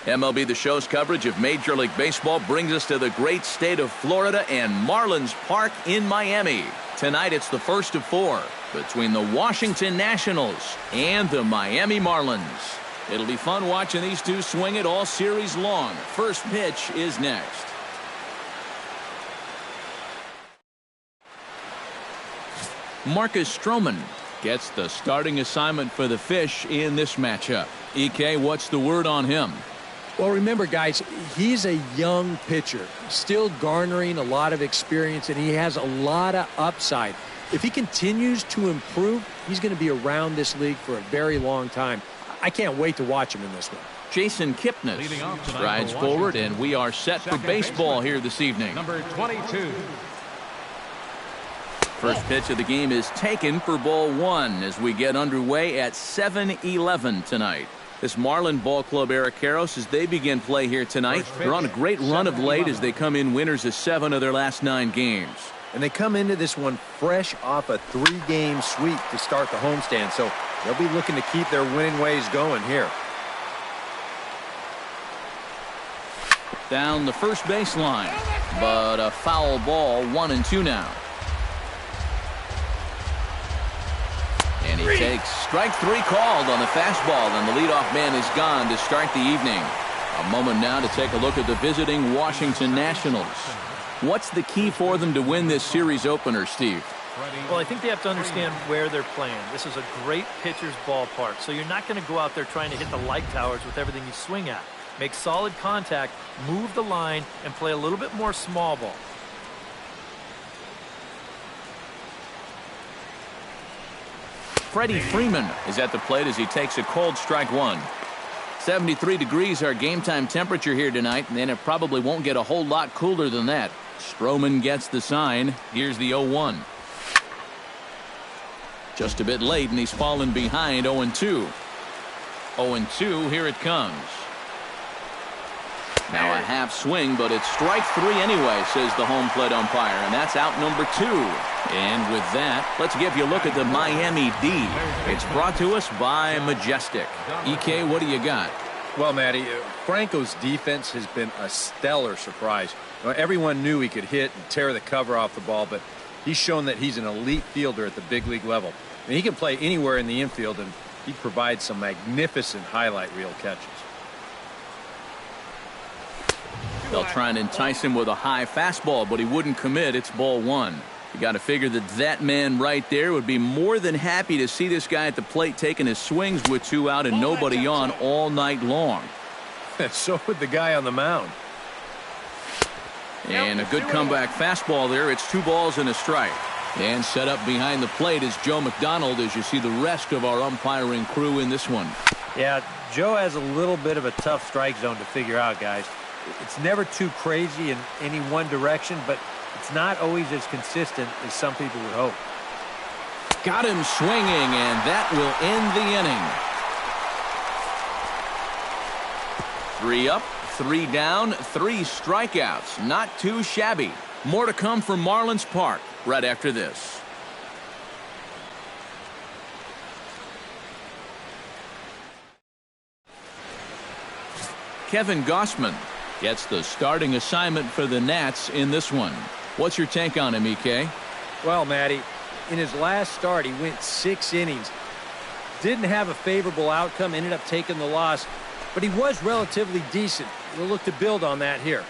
MLB The Show's coverage of Major League Baseball brings us to the great state of Florida and Marlins Park in Miami. Tonight it's the first of 4 between the Washington Nationals and the Miami Marlins. It'll be fun watching these two swing it all series long. First pitch is next. Marcus Stroman gets the starting assignment for the Fish in this matchup. EK, what's the word on him? Well, remember, guys, he's a young pitcher, still garnering a lot of experience, and he has a lot of upside. If he continues to improve, he's going to be around this league for a very long time. I can't wait to watch him in this one. Jason Kipnis strides forward, and we are set for baseball here this evening. Number 22. First pitch of the game is taken for ball 1 as we get underway at 7-11 tonight. This Marlin Ball Club era, Karros, as they begin play here tonight. They're on a great run of late as they come in winners of 7 of their last 9 games. And they come into this one fresh off a 3-game sweep to start the homestand, so they'll be looking to keep their winning ways going here. Down the first baseline, but a foul ball, 1-2 now. And he takes strike 3 called on the fastball, and the leadoff man is gone to start the evening. A moment now to take a look at the visiting Washington Nationals. What's the key for them to win this series opener, Steve? Well, I think they have to understand where they're playing. This is a great pitcher's ballpark, so you're not going to go out there trying to hit the light towers with everything you swing at. Make solid contact, move the line, and play a little bit more small ball. Freddie Freeman is at the plate as he takes a cold strike 1. 73 degrees our game time temperature here tonight, and it probably won't get a whole lot cooler than that. Stroman gets the sign. Here's the 0-1. Just a bit late, and he's fallen behind 0-2. 0-2, here it comes. Now a half swing, but it's strike 3 anyway, says the home plate umpire, and that's out number 2. And with that, let's give you a look at the Miami D. It's brought to us by Majestic. EK, what do you got? Well, Matty, Franco's defense has been a stellar surprise. Everyone knew he could hit and tear the cover off the ball, but he's shown that he's an elite fielder at the big league level. I mean, he can play anywhere in the infield, and he provides some magnificent highlight reel catches. They'll try and entice him with a high fastball, but he wouldn't commit. It's ball 1. You got to figure that man right there would be more than happy to see this guy at the plate taking his swings with 2 out and nobody on all night long. So would the guy on the mound. And a good comeback fastball there. It's 2 balls and a strike. And set up behind the plate is Joe McDonald as you see the rest of our umpiring crew in this one. Yeah, Joe has a little bit of a tough strike zone to figure out, guys. It's never too crazy in any one direction, but it's not always as consistent as some people would hope. Got him swinging, and that will end the inning. 3 up, 3 down, 3 strikeouts. Not too shabby. More to come from Marlins Park right after this. Kevin Gossman gets the starting assignment for the Nats in this one. What's your take on him, EK? Well, Matty, in his last start, he went 6 innings. Didn't have a favorable outcome, ended up taking the loss, but he was relatively decent. We'll look to build on that here.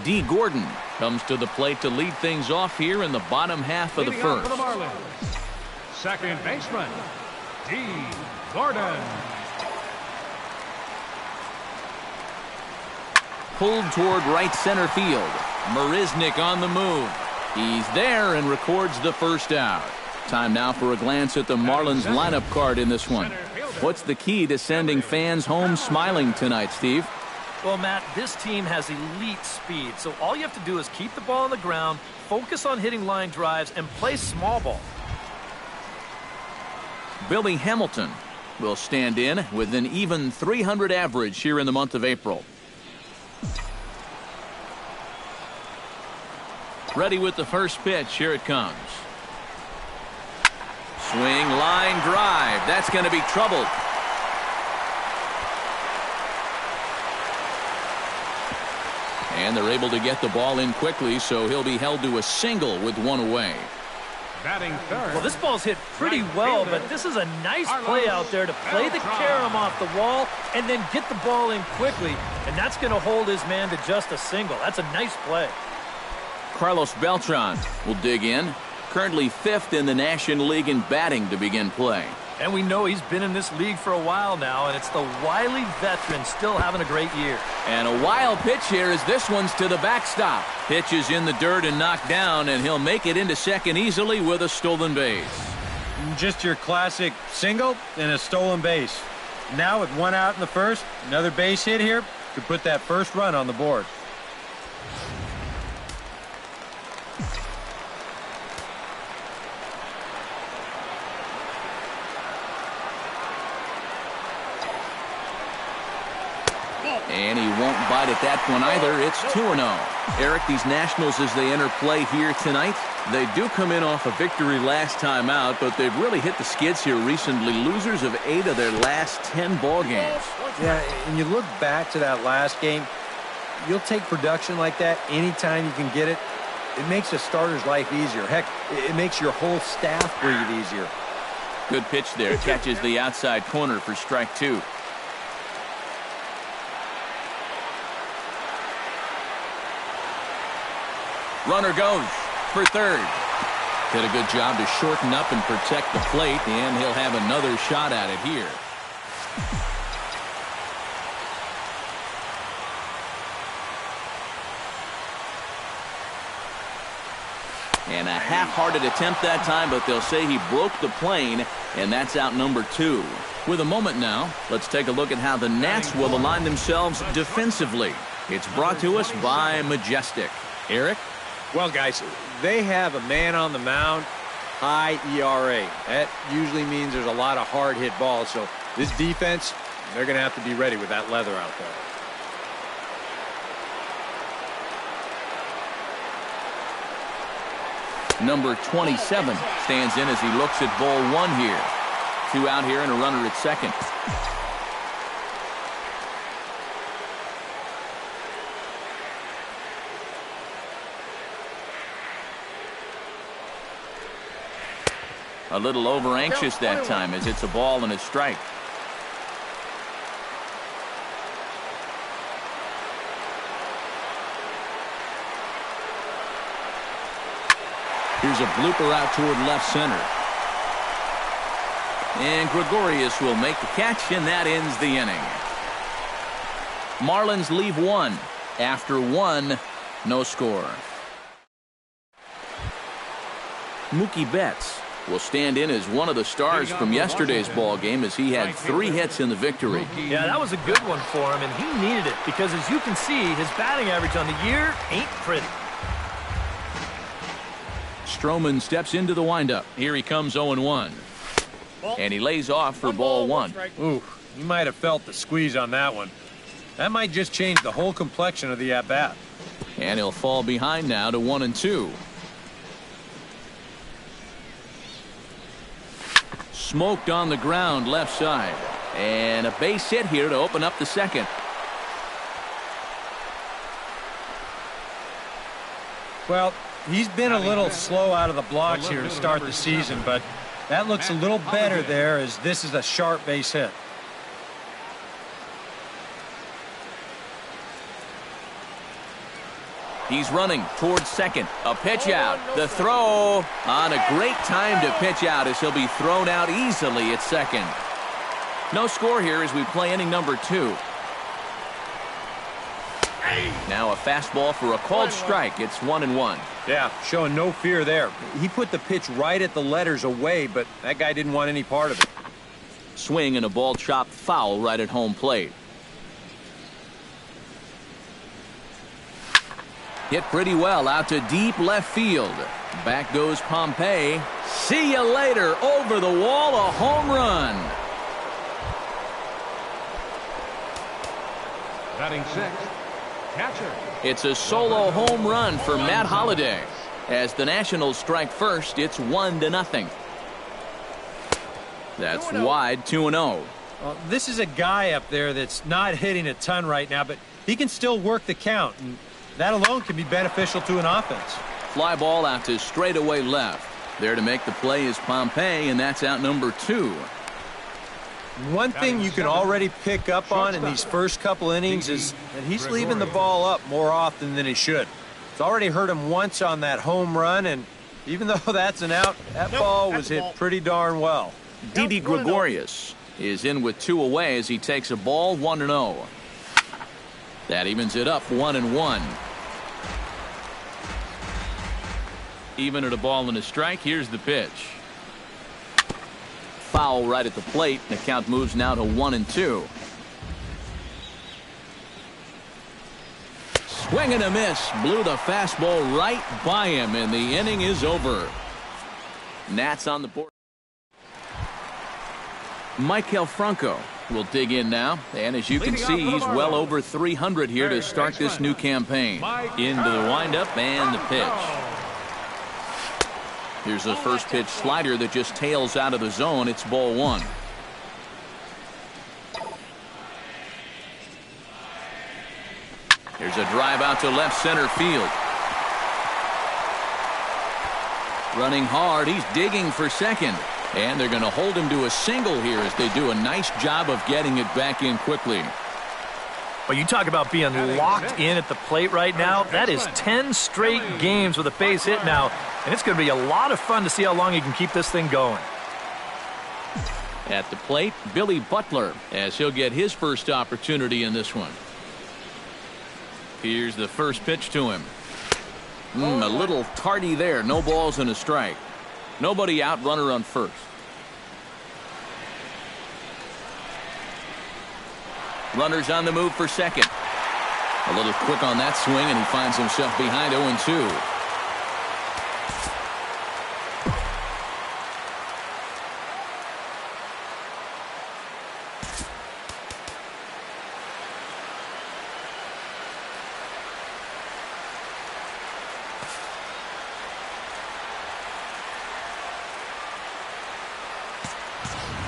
D. Gordon comes to the plate to lead things off here in the bottom half of the first. For the Marlins, second baseman, D. Gordon. Pulled toward right center field. Marisnick on the move. He's there and records the first out. Time now for a glance at the Marlins lineup card in this one. What's the key to sending fans home smiling tonight, Steve? Well, Matt, this team has elite speed, so all you have to do is keep the ball on the ground, focus on hitting line drives, and play small ball. Billy Hamilton will stand in with an even .300 average here in the month of April. Ready with the first pitch. Here it comes. Swing, line drive. That's going to be trouble. And they're able to get the ball in quickly, so he'll be held to a single with 1 away. Batting third. Well, this ball's hit pretty well, but this is a nice play out there to play the carom off the wall and then get the ball in quickly, and that's going to hold his man to just a single. That's a nice play. Carlos Beltran will dig in. Currently 5th in the National League in batting to begin play. And we know he's been in this league for a while now, and it's the wily veteran still having a great year. And a wild pitch here as this one's to the backstop. Pitch is in the dirt and knocked down, and he'll make it into second easily with a stolen base. Just your classic single and a stolen base. Now with 1 out in the first, another base hit here to put that first run on the board. won't bite at that one either. It's 2-0. Eric, these Nationals, as they enter play here tonight, they do come in off a victory last time out, but they've really hit the skids here recently. Losers of 8 of their last 10 ball games. Yeah, and you look back to that last game, you'll take production like that anytime you can get it. It makes a starter's life easier. Heck, it makes your whole staff breathe easier. Good pitch there. Catches the outside corner for strike 2. Runner goes for third. Did a good job to shorten up and protect the plate, and he'll have another shot at it here. And a half-hearted attempt that time, but they'll say he broke the plane, and that's out number 2. With a moment now, let's take a look at how the Nats will align themselves defensively. It's brought to us by Majestic. Eric? Well, guys, they have a man on the mound, high ERA. That usually means there's a lot of hard-hit balls, so this defense, they're going to have to be ready with that leather out there. Number 27 stands in as he looks at ball 1 here. 2 out here and a runner at second. A little over anxious that time as it's a ball and a strike. Here's a blooper out toward left center. And Gregorius will make the catch, and that ends the inning. Marlins leave 1. After 1, no score. Mookie Betts will stand in as one of the stars from yesterday's ball game as he had 3 hits in the victory. Yeah, that was a good one for him, and he needed it because, as you can see, his batting average on the year ain't pretty. Stroman steps into the windup. Here he comes 0-1. And he lays off for ball 1. Ooh, you might have felt the squeeze on that one. That might just change the whole complexion of the at-bat. And he'll fall behind now to 1-2. Smoked on the ground left side. And a base hit here to open up the second. Well, he's been a little slow out of the blocks here to start the season, but that looks a little better there as this is a sharp base hit. He's running towards second. A pitch out. The throw on a great time to pitch out as he'll be thrown out easily at second. No score here as we play inning number 2. Now a fastball for a called strike. It's 1-1. Yeah, showing no fear there. He put the pitch right at the letters away, but that guy didn't want any part of it. Swing and a ball chopped foul right at home plate. Hit pretty well out to deep left field. Back goes Pompey. See you later. Over the wall, a home run. Batting 6th, catcher. It's a solo home run for Matt Holliday. As the Nationals strike first, it's 1-0. That's wide, 2-0. This is a guy up there that's not hitting a ton right now, but he can still work the count, and that alone can be beneficial to an offense. Fly ball out to straightaway left. There to make the play is Pompey, and that's out number 2. One thing you can already pick up on in these first couple innings is that he's leaving the ball up more often than he should. It's already hurt him once on that home run, and even though that's an out, that ball was hit pretty darn well. Didi Gregorius is in with 2 away as he takes a ball, 1-0. That evens it up, 1-1. Even at a ball and a strike, here's the pitch. Foul right at the plate. The count moves now to 1-2. Swing and a miss. Blew the fastball right by him, and the inning is over. Nats on the board. Maikel Franco will dig in now, and as you can see, he's well over 300 here to start this new campaign. Into the windup and the pitch. Here's a first pitch slider that just tails out of the zone. It's ball one. Here's a drive out to left center field. Running hard, he's digging for second. And they're going to hold him to a single here as they do a nice job of getting it back in quickly. Well, you talk about being locked in at the plate right now. That is 10 straight games with a base hit now, and it's going to be a lot of fun to see how long he can keep this thing going. At the plate, Billy Butler, as he'll get his first opportunity in this one. Here's the first pitch to him. A little tardy there. No balls and a strike. Nobody out, runner on first. Runners on the move for second. A little quick on that swing, and he finds himself behind 0-2.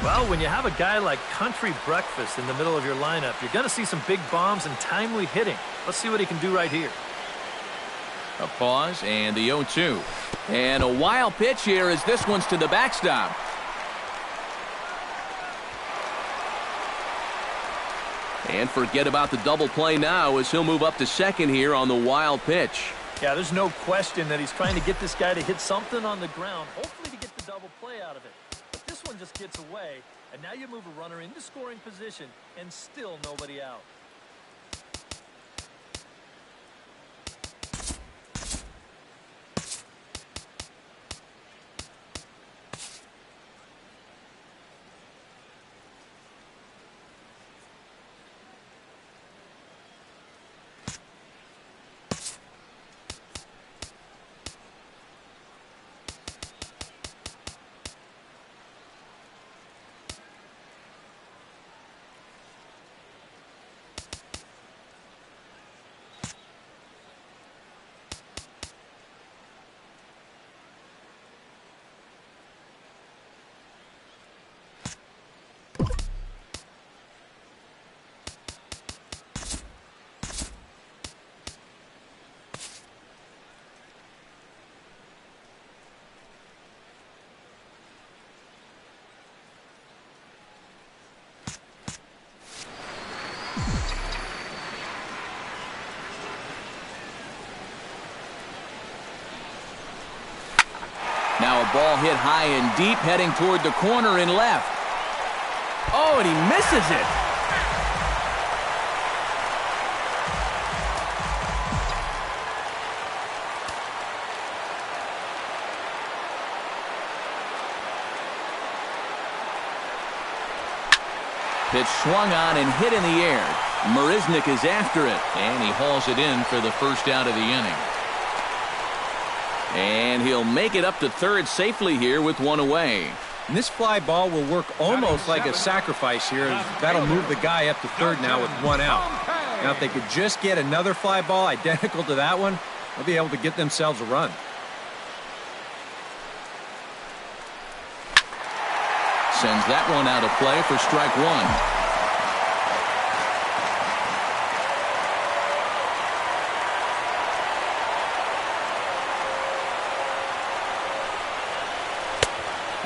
Well, when you have a guy like Country Breakfast in the middle of your lineup, you're going to see some big bombs and timely hitting. Let's see what he can do right here. A pause and the 0-2. And a wild pitch here as this one's to the backstop. And forget about the double play now as he'll move up to second here on the wild pitch. Yeah, there's no question that he's trying to get this guy to hit something on the ground, hopefully to get the double play out of it. This one just gets away, and now you move a runner into scoring position, and still nobody out. Now a ball hit high and deep, heading toward the corner and left. Oh, and he misses it. Pitch swung on and hit in the air. Marisnik is after it, and he hauls it in for the first out of the inning. And he'll make it up to third safely here with one away. And this fly ball will work almost like a sacrifice here. That'll move the guy up to third now with one out. Now, if they could just get another fly ball identical to that one, they'll be able to get themselves a run. Sends that one out of play for strike one.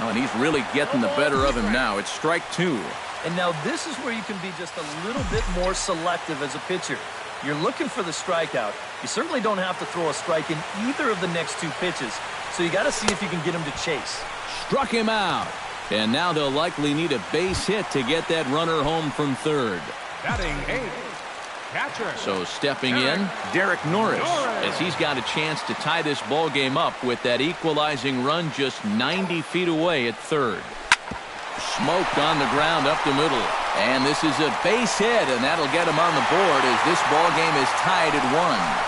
Oh, and he's really getting the better of him now. It's strike two. And now this is where you can be just a little bit more selective as a pitcher. You're looking for the strikeout. You certainly don't have to throw a strike in either of the next two pitches. So you got to see if you can get him to chase. Struck him out. And now they'll likely need a base hit to get that runner home from third. Batting eighth, catcher. So stepping in, Derek Norris, as he's got a chance to tie this ball game up with that equalizing run just 90 feet away at third. Smoked on the ground up the middle. And this is a base hit, and that'll get him on the board as this ball game is tied at 1.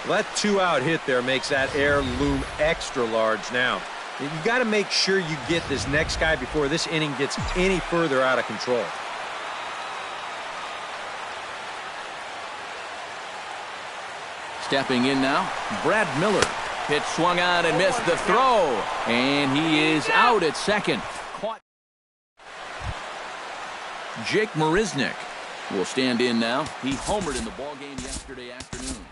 Well, that 2-out hit there makes that air loom extra large now. You got to make sure you get this next guy before this inning gets any further out of control. Stepping in now, Brad Miller. Pitch swung on and missed the throw. And he is out at second. Caught. Jake Marisnick will stand in now. He homered in the ballgame yesterday afternoon.